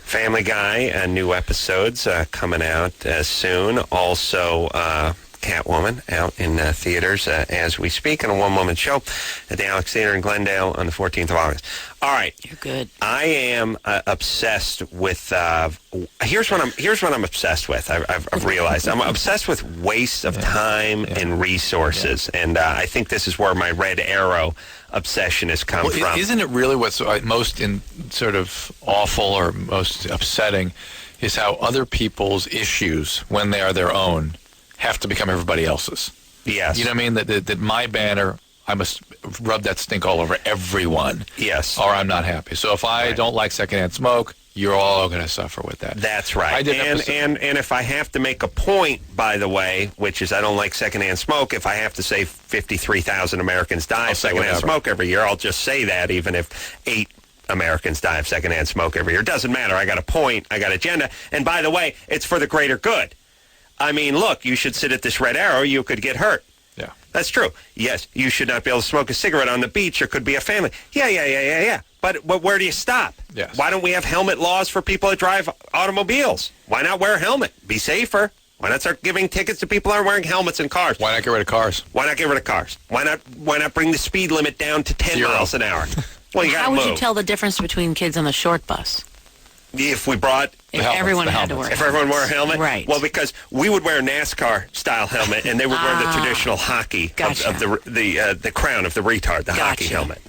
Family Guy, new episodes coming out soon. Also, Catwoman out in theaters as we speak, and a one-woman show at the Alex Theater in Glendale on the 14th of August. All right. You're good. I am obsessed with... here's what I'm obsessed with. I've realized. I'm obsessed with waste of time and resources, and I think this is where my red arrow obsession has come from. Isn't it really what's most sort of awful or most upsetting is how other people's issues, when they are their own, have to become everybody else's? Yes. You know what I mean? That my banner, I must rub that stink all over everyone. Yes. Or I'm not happy. So if I don't like secondhand smoke, you're all going to suffer with that. That's right. I did and if I have to make a point, by the way, which is I don't like secondhand smoke, if I have to say 53,000 Americans die of secondhand smoke every year, I'll just say that even if 8 Americans die of secondhand smoke every year. It doesn't matter. I got a point. I got agenda. And by the way, it's for the greater good. I mean, look, you should sit at this red arrow. You could get hurt. Yeah. That's true. Yes, you should not be able to smoke a cigarette on the beach. There could be a family. Yeah. But where do you stop? Yes. Why don't we have helmet laws for people that drive automobiles? Why not wear a helmet? Be safer. Why not start giving tickets to people who aren't wearing helmets in cars? Why not get rid of cars? Why not get rid of cars? Why not bring the speed limit down to 10 miles an hour? Well, you got to move. How would you tell the difference between kids on the short bus? If we brought... If everyone had to wear a helmet. If everyone wore a helmet? Right. Well, because we would wear a NASCAR-style helmet, and they would wear the traditional hockey of the crown of the retard, the hockey helmet.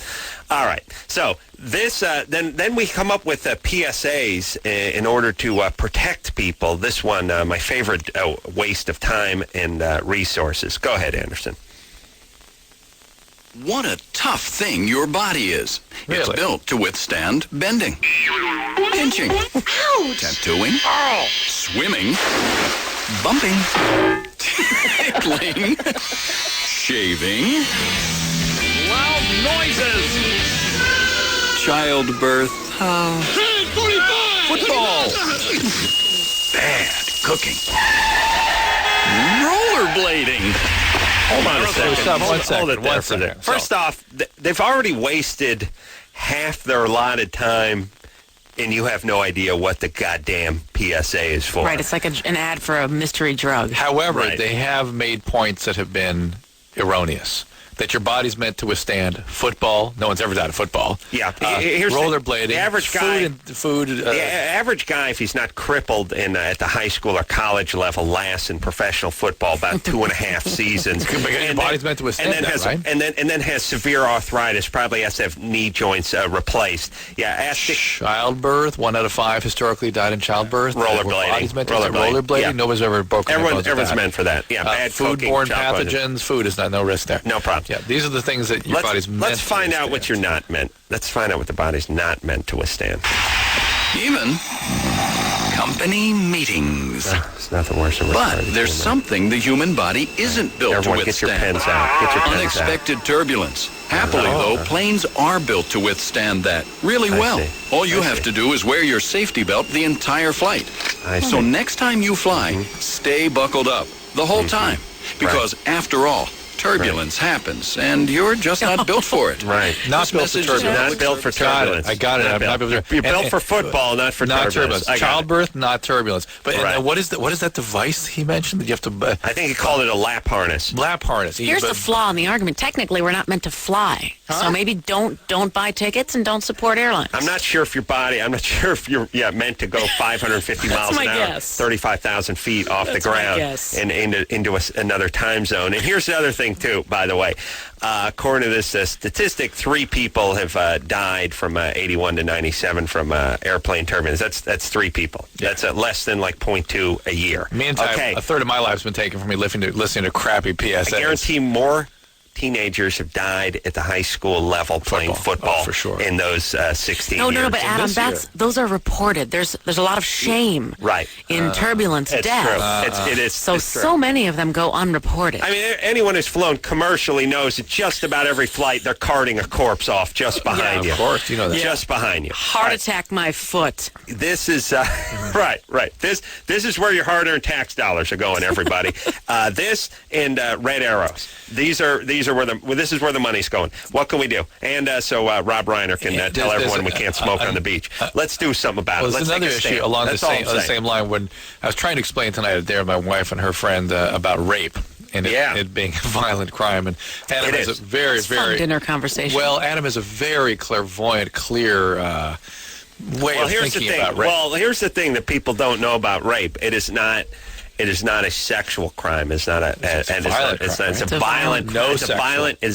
All right. So this then we come up with PSAs in order to protect people. This one, my favorite waste of time and resources. Go ahead, Anderson. What a tough thing your body is. Really? It's built to withstand bending, pinching, tattooing, swimming, bumping, tickling, shaving, loud noises, childbirth, football, bad cooking, rollerblading. Hold on a second. Hold it there for there. First off, they've already wasted half their allotted time and you have no idea what the goddamn PSA is for. Right, it's like an ad for a mystery drug. However, they have made points that have been erroneous. That your body's meant to withstand football. No one's ever died of football. Yeah. Here's rollerblading. The average guy, the average guy, if he's not crippled at the high school or college level, lasts in professional football about 2.5 seasons. Because your body's meant to withstand that, right? And then has severe arthritis. Probably has to have knee joints replaced. Yeah. Childbirth. 1 out of 5 historically died in childbirth. Rollerblading. Rollerblading. Yeah. Nobody's ever broken. Everyone's meant for that. Yeah. Bad foodborne pathogens. Food is no risk there. No problem. Yeah, these are the things that your body's meant to Let's find out what you're not meant. Let's find out what the body's not meant to withstand. Even company meetings. It's nothing worse than But there's something the human body isn't built Everyone, to get your withstand. pens out. Get your pens Unexpected turbulence. Happily, though, planes are built to withstand that really well. All you have to do is wear your safety belt the entire flight. So next time you fly, stay buckled up the whole time. Because after all, turbulence happens, and you're just not built for it. Right. Not built for turbulence. Not built for turbulence. I got it. You're built for football, not for turbulence. Childbirth, not turbulence. But and what is that device he mentioned that you have to? I think he called it a lap harness. Lap harness. Here's the flaw in the argument. Technically, we're not meant to fly. So maybe don't buy tickets and don't support airlines. I'm not sure if you're meant to go 550 miles an hour, 35,000 feet off the ground and into another time zone. And here's the other thing, too, by the way. According to this statistic, 3 people have died from 81 to 97 from airplane turbulence. That's 3 people. Yeah. That's less than 0.2 a year. Meantime, a third of my life's been taken from me listening to crappy PSAs. I guarantee more teenagers have died at the high school level playing football for sure. in those 16 years. No, but Adam, those are reported. There's a lot of shame in turbulence death. It is. So many of them go unreported. I mean, anyone who's flown commercially knows that just about every flight they're carting a corpse off just behind you. Of course, you know that. Just behind you. Heart attack my foot. This is right. This is where your hard-earned tax dollars are going, everybody. This and red arrows. These are where this is where the money's going. What can we do? And so Rob Reiner can tell everyone we can't smoke on the beach. Let's do something about it. Let's another take a issue along the same line. When I was trying to explain tonight at dinner, my wife and her friend about rape and it being a violent crime, and Adam is a very fun dinner conversation. Well, Adam is a very clairvoyant, clear way of thinking about rape. Well, here's the thing that people don't know about rape. It is not a sexual crime. It's not It's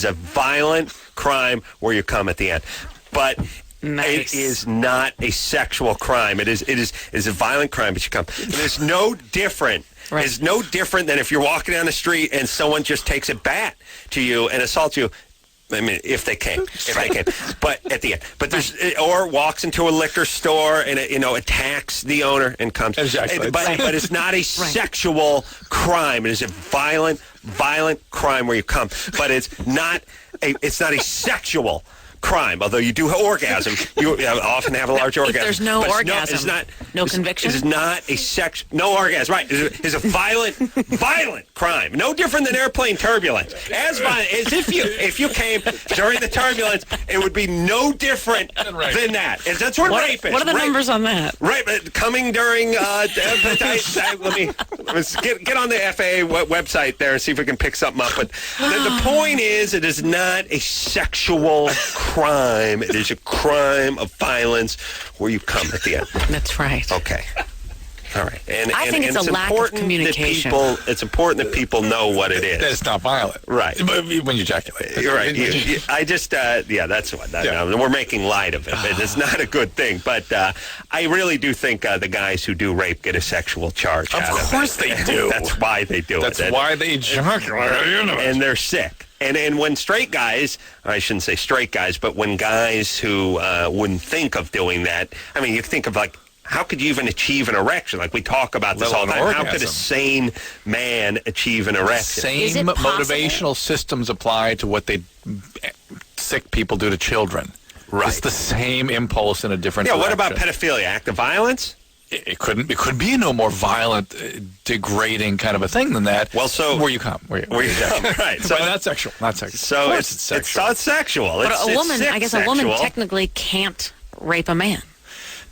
a violent crime where you come at the end. But it is not a sexual crime. It is a violent crime, but you come. It is no different. Right. It's no different than if you're walking down the street and someone just takes a bat to you and assaults you. I mean, if they can, but at the end, or walks into a liquor store and attacks the owner and comes. Exactly. But it's not a sexual crime. It is a violent crime where you come. But it's not a sexual crime. Although you do orgasm, you often have a large orgasm. If there's no orgasm, no conviction. It is not a no orgasm. Right? It's a violent crime. No different than airplane turbulence. As violent as if you came during the turbulence, it would be no different than that. That's what rape is. What are the numbers on that? Right, coming during. Let me get on the FAA website there and see if we can pick something up. But the point is, it is not a sexual crime. It is a crime of violence where you come at the end. That's right. Okay. All right. And I think it's a lack of communication. It's important that people know what it is. That it's not violent. Right. When you ejaculate. You're right. That's what. We're making light of it. It's not a good thing. But I really do think the guys who do rape get a sexual charge out of it. Of course they do. That's why they do it. That's why they ejaculate. And they're sick. And when straight guys, I shouldn't say straight guys, but when guys who wouldn't think of doing that, I mean, you think of how could you even achieve an erection? Like we talk about this all the time. How could a sane man achieve an erection? Same motivational systems apply to what sick people do to children. Right. It's the same impulse in a different direction. What about pedophilia? Act of violence? It could be no more violent, degrading kind of a thing than that. Well, so where you come, right? So not sexual. So it's sexual. But a woman technically can't rape a man.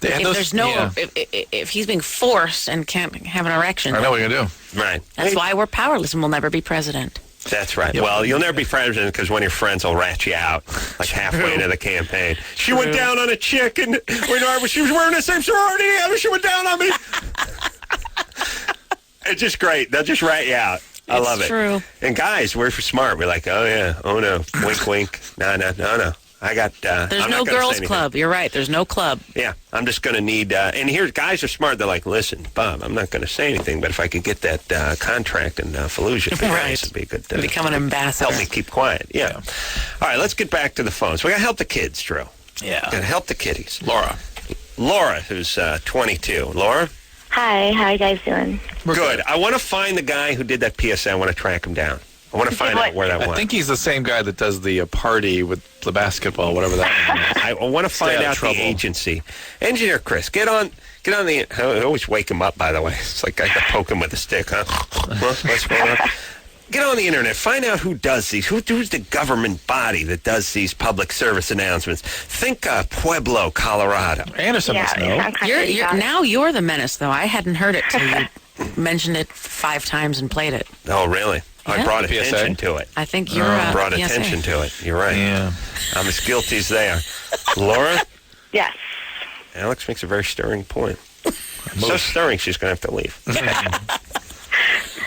If he's being forced and can't have an erection, I know what you're going to do. Right. That's why we're powerless and will never be president. That's right. Well, you'll never be president because one of your friends will rat you out like halfway into the campaign. She went down on a chick and she was wearing the same sorority and she went down on me. It's just great. They'll just rat you out. I love it. True. And guys, we're smart. We're like, oh yeah, oh no, wink, wink. No. I got. There's no girls' club. You're right. There's no club. Yeah, I'm just going to need. And here, guys are smart. They're like, listen, Bob, I'm not going to say anything, but if I could get that contract in Fallujah, it'd be good. Become an ambassador. Help me keep quiet. Yeah. All right, let's get back to the phones. We got to help the kids, Drew. Yeah. Got to help the kiddies. Laura, who's 22. Laura. Hi. How are you guys doing? Good. I want to find the guy who did that PSA. I want to track him down. I want to find out where that was. I think he's the same guy that does the party with the basketball, whatever that is. I want to find out the agency. Engineer Chris, get on the. I always wake him up, by the way. It's like I poke him with a stick, huh? What's going on? Get on the internet. Find out who does these. Who's the government body that does these public service announcements? Think Pueblo, Colorado. Anderson must know. You're the menace, though. I hadn't heard it till you mentioned it 5 times and played it. Oh, really? Yeah. I brought attention to it. I think you're brought PSA. attention to it. You're right. Yeah. I'm as guilty as they are. Laura? Yes. Alex makes a very stirring point. So stirring, she's going to have to leave.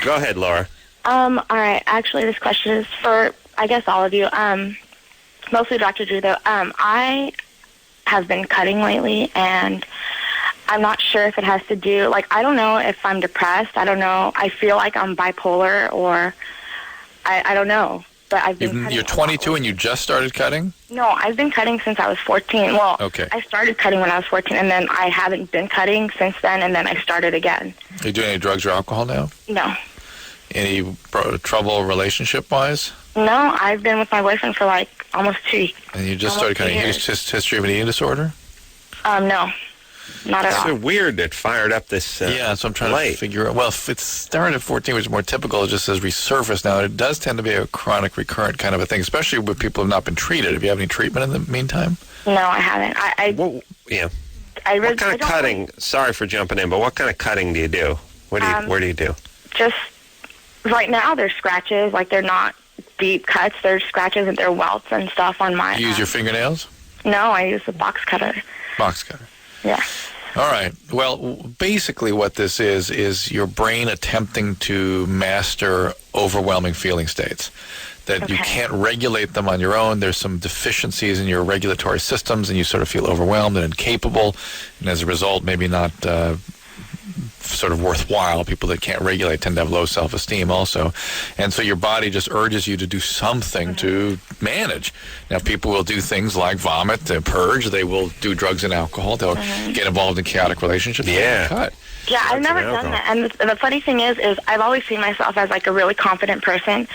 Go ahead, Laura. All right. Actually, this question is for, I guess, all of you. Mostly Dr. Drew, though. I have been cutting lately, and I'm not sure if it has to do, I don't know if I'm depressed. I don't know. I feel like I'm bipolar, or I don't know. But I've been cutting. You're 22 and you just started cutting? No, I've been cutting since I was 14. Well, okay. I started cutting when I was 14, and then I haven't been cutting since then, and then I started again. Are you doing any drugs or alcohol now? No. Any trouble relationship-wise? No, I've been with my boyfriend for almost 2 years. And you just started cutting. History of an eating disorder? No. Not at all. It's so weird that fired up this yeah, so I'm trying to figure out. Well, if it started at 14, which is more typical, it just says resurface. Now, it does tend to be a chronic, recurrent kind of a thing, especially with people who have not been treated. Have you had any treatment in the meantime? No, I haven't. Yeah. What kind of cutting? Sorry for jumping in, but what kind of cutting do you do? Where do you do? Just right now, they're scratches. They're not deep cuts. They're scratches and they're welts and stuff on my. You use your fingernails? No, I use a box cutter. Box cutter. Yeah. All right. Well, basically what this is your brain attempting to master overwhelming feeling states. That you can't regulate them on your own. There's some deficiencies in your regulatory systems, and you sort of feel overwhelmed and incapable, and as a result, maybe not sort of worthwhile. People that can't regulate tend to have low self-esteem also. And so your body just urges you to do something to manage. Now, people will do things like vomit, purge. They will do drugs and alcohol. They'll get involved in chaotic relationships. Yeah. Cut. Yeah, I've never done that. And the funny thing is I've always seen myself as a really confident person,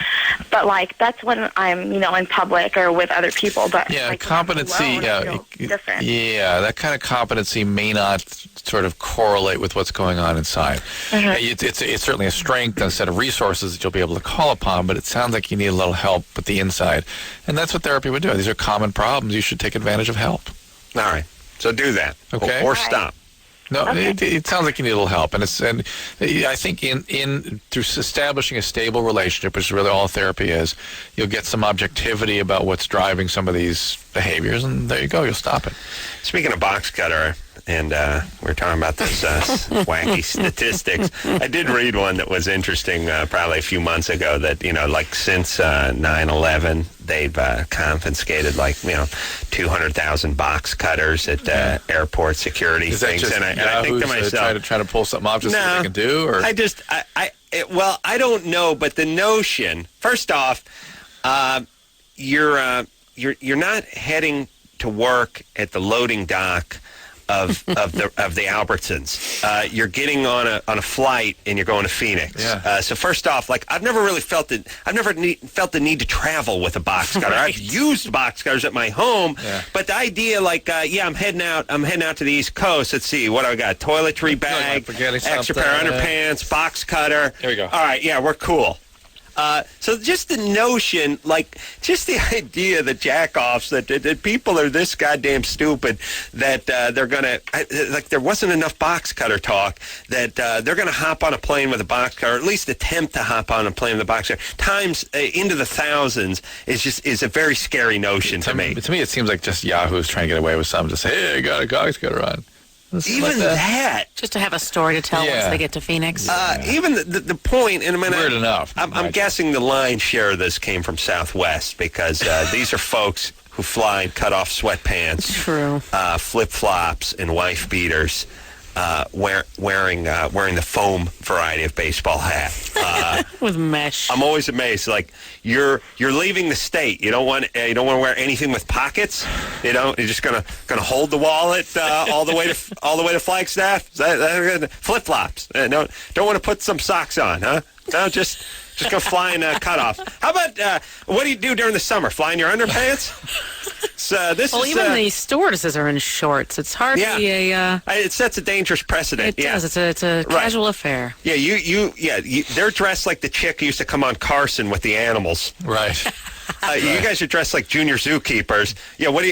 but that's when I'm, in public or with other people. But yeah, competency. Different. Yeah, that kind of competency may not sort of correlate with what's going on inside. It's certainly a strength and a set of resources that you'll be able to call upon, but it sounds like you need a little help with the inside, and that's what therapy would do. These are common problems. You should take advantage of help. All right, so do that. Okay, or stop. No, it sounds like you need a little help, and I think in through establishing a stable relationship, which is really all therapy is, you'll get some objectivity about what's driving some of these behaviors, and there you go, you'll stop it. Speaking of box cutter, and we're talking about those wacky statistics. I did read one that was interesting probably a few months ago that, since 9/11, they've confiscated 200,000 box cutters at airport security things. And I think to myself, trying to pull something off just so they can do? Or? I don't know, but the notion, first off, you're not heading to work at the loading dock of the Albertsons. You're getting on a flight and you're going to Phoenix. Yeah. So first off, I've never really felt that. I've never felt the need to travel with a box cutter. I've used box cutters at my home, but the idea, I'm heading out to the East Coast. Let's see, what do I got? Toiletry bag, extra pair of underpants, box cutter. There we go. All right, yeah, we're cool. So just the notion, like, just the idea that jack-offs, that people are this goddamn stupid that they're going to, like, there wasn't enough box cutter talk, that they're going to hop on a plane with a box cutter, or at least attempt to hop on a plane with a box cutter, times into the thousands is a very scary notion to me. To me, it seems like just Yahoo's trying to get away with something to say, hey, I got a box cutter on. Even like that. Just to have a story to tell once they get to Phoenix. Even the point, and I mean, weird enough. I'm guessing the lion's share of this came from Southwest, because these are folks who fly in cut-off sweatpants, true, flip-flops, and wife beaters, wearing the foam variety of baseball hat with mesh. I'm always amazed. Like, you're leaving the state. You don't want to wear anything with pockets. You know, you're just gonna hold the wallet all the way to Flagstaff. Flip flops. Don't want to put some socks on, huh? No, just go fly in cutoff. How about what do you do during the summer? Fly in your underpants? So even the stewardesses are in shorts. It's hardly it sets a dangerous precedent. It does. It's a casual affair. Yeah, they're dressed like the chick who used to come on Carson with the animals. Right. You guys are dressed like junior zookeepers. Yeah. What do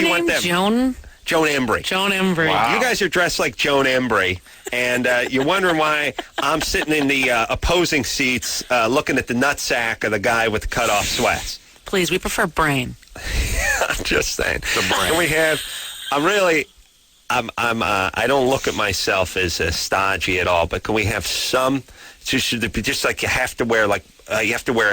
you want them? Joan Embry. Joan Embry. Wow. You guys are dressed like Joan Embry, and you're wondering why I'm sitting in the opposing seats looking at the nutsack of the guy with the cut-off sweats. Please, we prefer brain. I'm just saying. The brain. Can we have... I don't look at myself as stodgy at all, but can we have some... Just like you have to wear,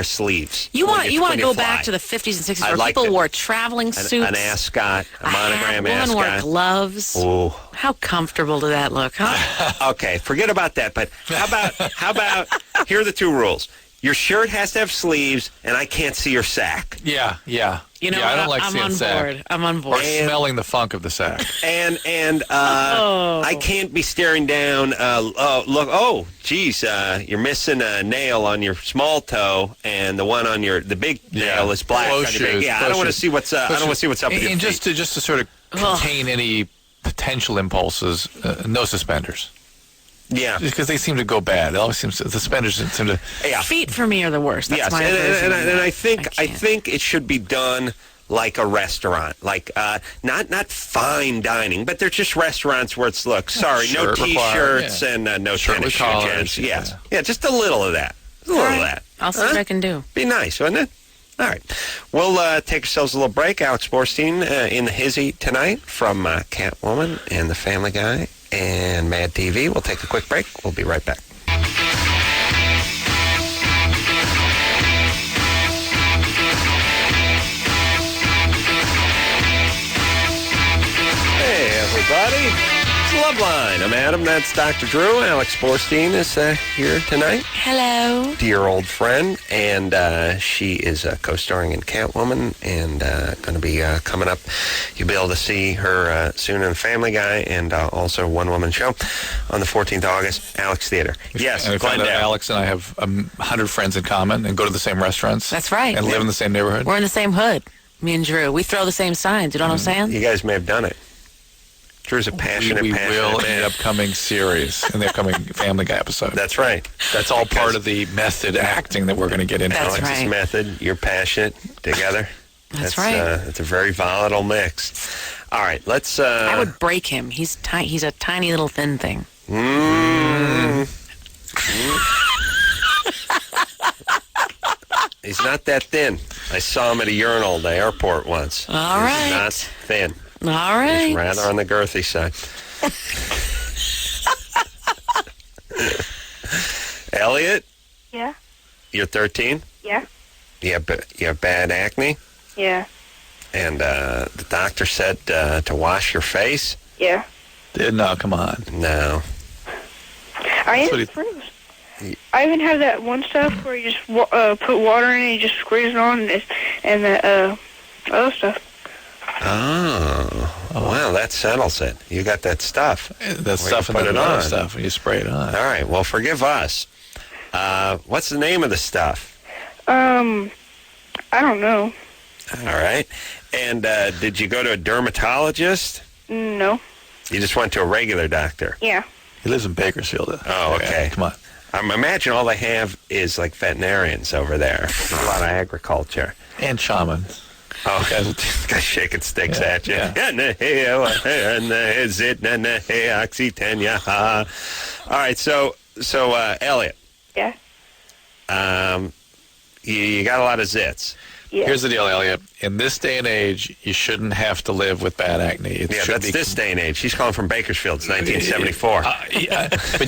sleeves. You want to go back to the 50s and 60s where people wore traveling suits. An ascot, a monogram ascot. Women wore gloves. Ooh. How comfortable did that look, huh? Okay, forget about that. But how about here are the two rules. Your shirt has to have sleeves, and I can't see your sack. Yeah. You know, I don't like seeing sack. I'm on board. Or smelling the funk of the sack. And I can't be staring down. Look, geez, you're missing a nail on your small toe, and the one on the big nail is black. Close on your big, shoes. I don't want to see what's. I don't want to see what's up with your and feet. just to sort of contain any potential impulses, no suspenders. Yeah, because they seem to go bad. It always seems the suspenders seem to. Yeah. Feet for me are the worst. That's my version. And I think it should be done like a restaurant, like not fine dining, but they're just restaurants where it's no T-shirts and no tennis shoes. Yeah, just a little of that. I'll see what I can do. Be nice, wouldn't it? All right. We'll take ourselves a little break. Alex Borstein in the hizzy tonight from Catwoman and The Family Guy and Mad TV. We'll take a quick break. We'll be right back. Hey, everybody. Loveline. I'm Adam. That's Dr. Drew. Alex Borstein is here tonight. Hello. Dear old friend. And she is co-starring in Catwoman and going to be coming up. You'll be able to see her soon in Family Guy and also One Woman Show on the 14th of August, Alex Theater. Yes, and I found out Alex and I have 100 friends in common and go to the same restaurants. That's right. And live in the same neighborhood. We're in the same hood. Me and Drew. We throw the same signs. You know what I'm saying? You guys may have done it. Drew's a passionate we will in the upcoming series, in the upcoming Family Guy episode. That's right. That's all part of the method acting that we're going to get into. That's Alex's method, you're passionate together. That's right. It's a very volatile mix. All right, let's... I would break him. He's a tiny little thin thing. He's not that thin. I saw him at a urinal at the airport once. All right. He's not thin. All right. He's rather on the girthy side. Elliot? Yeah? You're 13? Yeah? You have bad acne? Yeah. And the doctor said to wash your face? Yeah. No, come on. No. I even have that one stuff where you just put water in it, you just squeeze it on, and the other stuff. Oh, wow, that settles it. You got that stuff. That stuff and then other stuff, and you spray it on. All right, well, forgive us. What's the name of the stuff? I don't know. All right. And did you go to a dermatologist? No. You just went to a regular doctor? Yeah. He lives in Bakersfield. Oh, okay. Come on. imagine all they have is like veterinarians over there. A lot of agriculture. And shamans. Oh, guys shaking sticks at you. Yeah. All right, so Elliot. Yeah. You got a lot of zits. Yeah. Here's the deal, Elliot. In this day and age, you shouldn't have to live with bad acne. That's this day and age. She's calling from Bakersfield. It's 1974.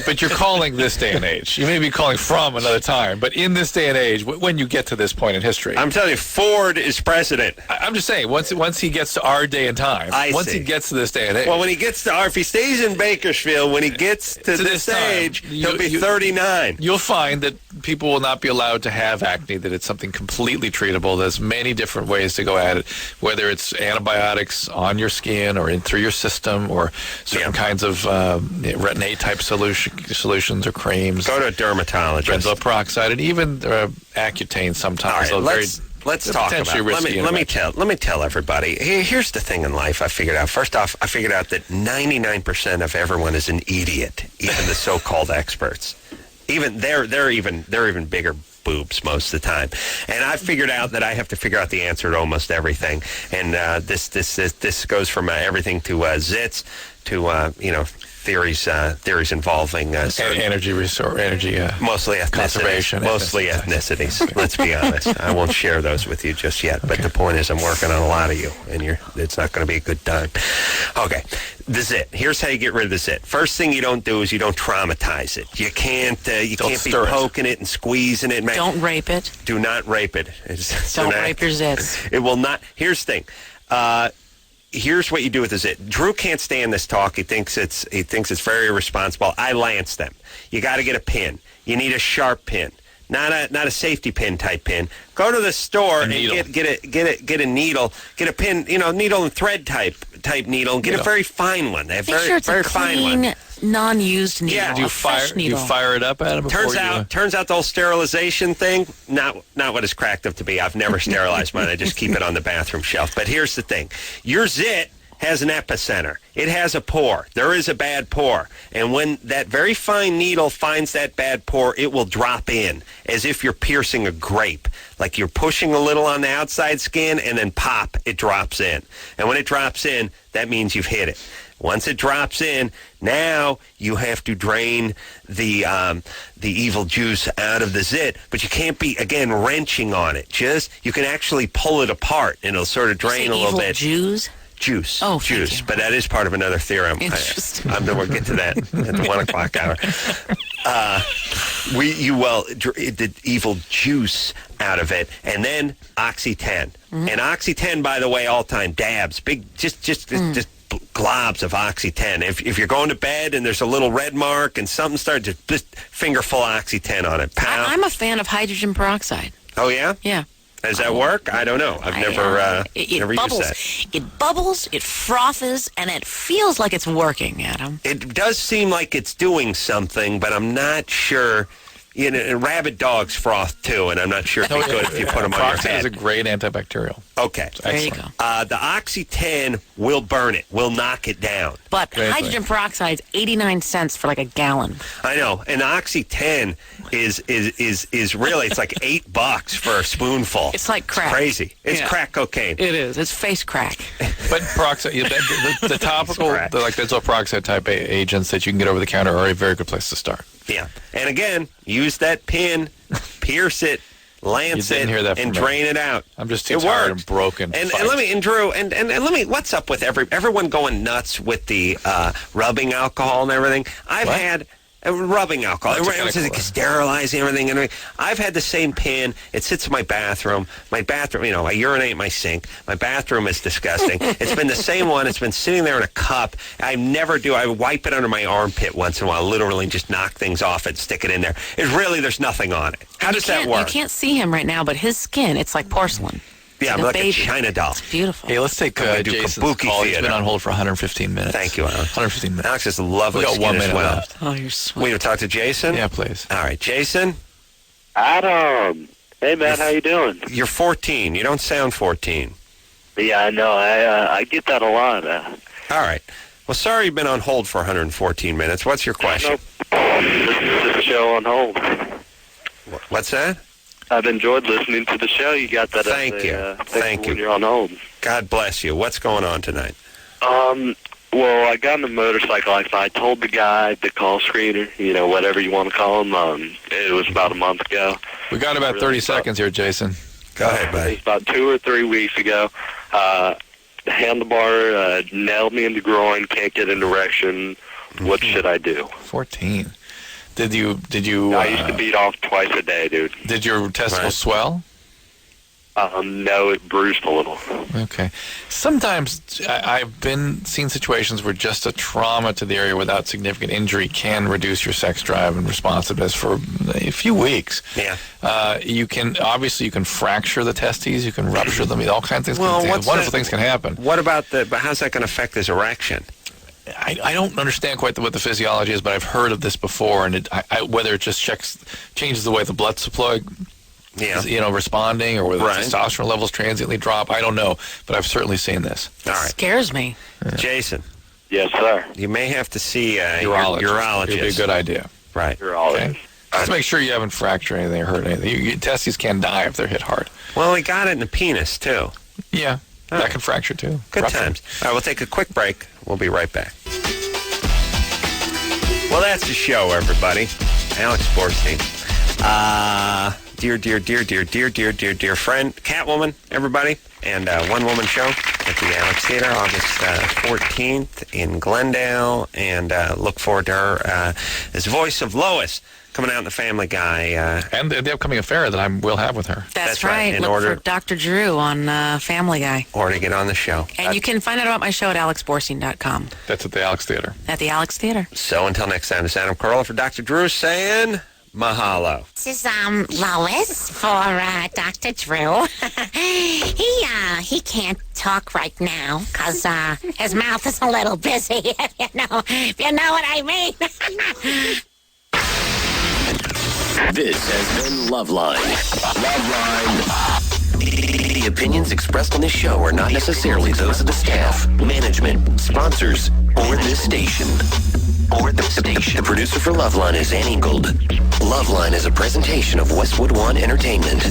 But you're calling this day and age. You may be calling from another time, but in this day and age, when you get to this point in history. I'm telling you, Ford is president. I'm just saying, once he gets to our day and time, he gets to this day and age. Well, when he gets to if he stays in Bakersfield, when he gets to this age, he'll be 39. You'll find that people will not be allowed to have acne, that it's something completely treatable. There's many different ways to go at it, whether it's antibiotics on your skin or in through your system or certain kinds of retin A type solutions or creams. Go to a dermatologist. Benzoyl peroxide and even Accutane sometimes. All right, let's talk about it. Let me tell everybody. Here's the thing in life I figured out. First off, I figured out that 99% of everyone is an idiot, even the so-called experts. Even they're even bigger boobs most of the time, and I figured out that I have to figure out the answer to almost everything. And this goes from everything to zits to theories involving energy mostly conservation, mostly ethnicities. Let's be honest. I won't share those with you just yet. But the point is, I'm working on a lot of you, and it's not going to be a good time. Okay, the zit. Here's how you get rid of the zit. First thing you don't do is you don't traumatize it. You can't be poking it and squeezing it. Don't rape it. Do not rape it. Don't rape your zits. It will not. Here's the thing. Here's what you do with the zit. Drew can't stand this talk. He thinks it's very irresponsible. I lance them. You got to get a pin. You need a sharp pin, not a safety pin type pin. Go to the store and get a needle. Get a pin, needle and thread type needle. Get a very fine one. They have very fine one. Non-used needle. Yeah, do you fire it up at him? Turns out the whole sterilization thing, not what it's cracked up to be. I've never sterilized mine. I just keep it on the bathroom shelf. But here's the thing: your zit has an epicenter. It has a pore. There is a bad pore, and when that very fine needle finds that bad pore, it will drop in as if you're piercing a grape. Like you're pushing a little on the outside skin, and then pop, it drops in. And when it drops in, that means you've hit it. Once it drops in, now you have to drain the evil juice out of the zit, but you can't be, again, wrenching on it. You can actually pull it apart, and it'll sort of drain a little bit. Juice? Juice. Oh, juice. But that is part of another theorem. Interesting. We'll get to that at the 1 o'clock hour. The evil juice out of it, and then Oxy-10. Mm-hmm. And Oxy-10, by the way, all time dabs, big, just globs of Oxy-10. If you're going to bed and there's a little red mark and something starts, just finger full Oxy-10 on it. I'm a fan of hydrogen peroxide. Oh, yeah? Yeah. Does that work? I don't know. I've never bubbles. used that. It bubbles, it frothes, and it feels like it's working, Adam. It does seem like it's doing something, but I'm not sure. Rabid dogs froth too, and I'm not sure if it's good if you put them on your head. Is a great antibacterial. Okay. There you go. The Oxy-10 will burn it, will knock it down. But hydrogen peroxide is 89 cents for like a gallon. I know. And Oxy-10 is really, it's like $8 for a spoonful. It's like crack. It's crazy. It's crack cocaine. It is. It's face crack. But peroxide, the topical, like benzoyl peroxide type agents that you can get over the counter are a very good place to start. Yeah. And again, use that pin, pierce it, lance it, and drain it out. I'm just too tired and broken. And let me, Drew, and let me, what's up with everyone going nuts with the rubbing alcohol and everything? I've had rubbing alcohol. Everyone says sterilizing everything. I've had the same pin. It sits in my bathroom. I urinate in my sink. My bathroom is disgusting. It's been the same one. It's been sitting there in a cup. I never do. I wipe it under my armpit once in a while, literally just knock things off and stick it in there. There's nothing on it. How does that work? You can't see him right now, but his skin, it's like porcelain. Yeah, I'm like a China doll. It's beautiful. Hey, let's take Jason's call. He's been on hold for 115 minutes. Thank you, Alex. 115 minutes. Alex is lovely. We got 1 minute well. left. Oh, you're sweet. We to talk to Jason? Yeah, please. All right, Jason. Adam. Hey, man, how you doing? You're 14. You don't sound 14. Yeah, I know. I get that a lot. All right. Well, sorry you've been on hold for 114 minutes. What's your question? This is show on hold. What's that? I've enjoyed listening to the show. You got that. Thank you. Thank you. When you're on hold. God bless you. What's going on tonight? Well, I got in a motorcycle accident. I told the guy, the call screener, whatever you want to call him. It was about a month ago. We got about 30 seconds here, Jason. Go ahead, buddy. It was about 2 or 3 weeks ago. The handlebar nailed me in the groin. Can't get an erection. What should I do? 14. Did you? I used to beat off twice a day, dude. Did your testicles swell? No, it bruised a little. Okay. Sometimes I've seen situations where just a trauma to the area without significant injury can reduce your sex drive and responsiveness for a few weeks. Yeah. You can fracture the testes. You can rupture them. All kinds of things. Wonderful things can happen. What about but how's that going to affect his erection? I don't understand quite what the physiology is, but I've heard of this before, and whether it just changes the way the blood supply is, responding, or whether testosterone levels transiently drop. I don't know, but I've certainly seen this. All right. Scares me. Yeah. Jason. Yes, sir. You may have to see a urologist. It'd be a good idea. Right. Urologist. Okay. Just make sure you haven't fractured anything or hurt anything. Your testes can die if they're hit hard. Well, he got it in the penis, too. Yeah. That can fracture, too. Good times. All right, we'll take a quick break. We'll be right back. Well, that's the show, everybody. Alex Borstein. Dear friend, Catwoman, everybody. And one-woman show at the Alex Theater, August 14th in Glendale. And look forward to her as voice of Lois coming out in The Family Guy. And the upcoming affair that I will have with her. That's right. Look for Dr. Drew on Family Guy. Or to get on the show. And you can find out about my show at alexborstein.com. That's at the Alex Theater. At the Alex Theater. So until next time, it's Adam Carolla for Dr. Drew saying mahalo. This is Lois for Dr. Drew. He can't talk right now because his mouth is a little busy. If you know what I mean. This has been Loveline. The opinions expressed on this show are not necessarily those of the staff, management, sponsors, or this station. The producer for Loveline is Annie Gold. Loveline is a presentation of Westwood One Entertainment.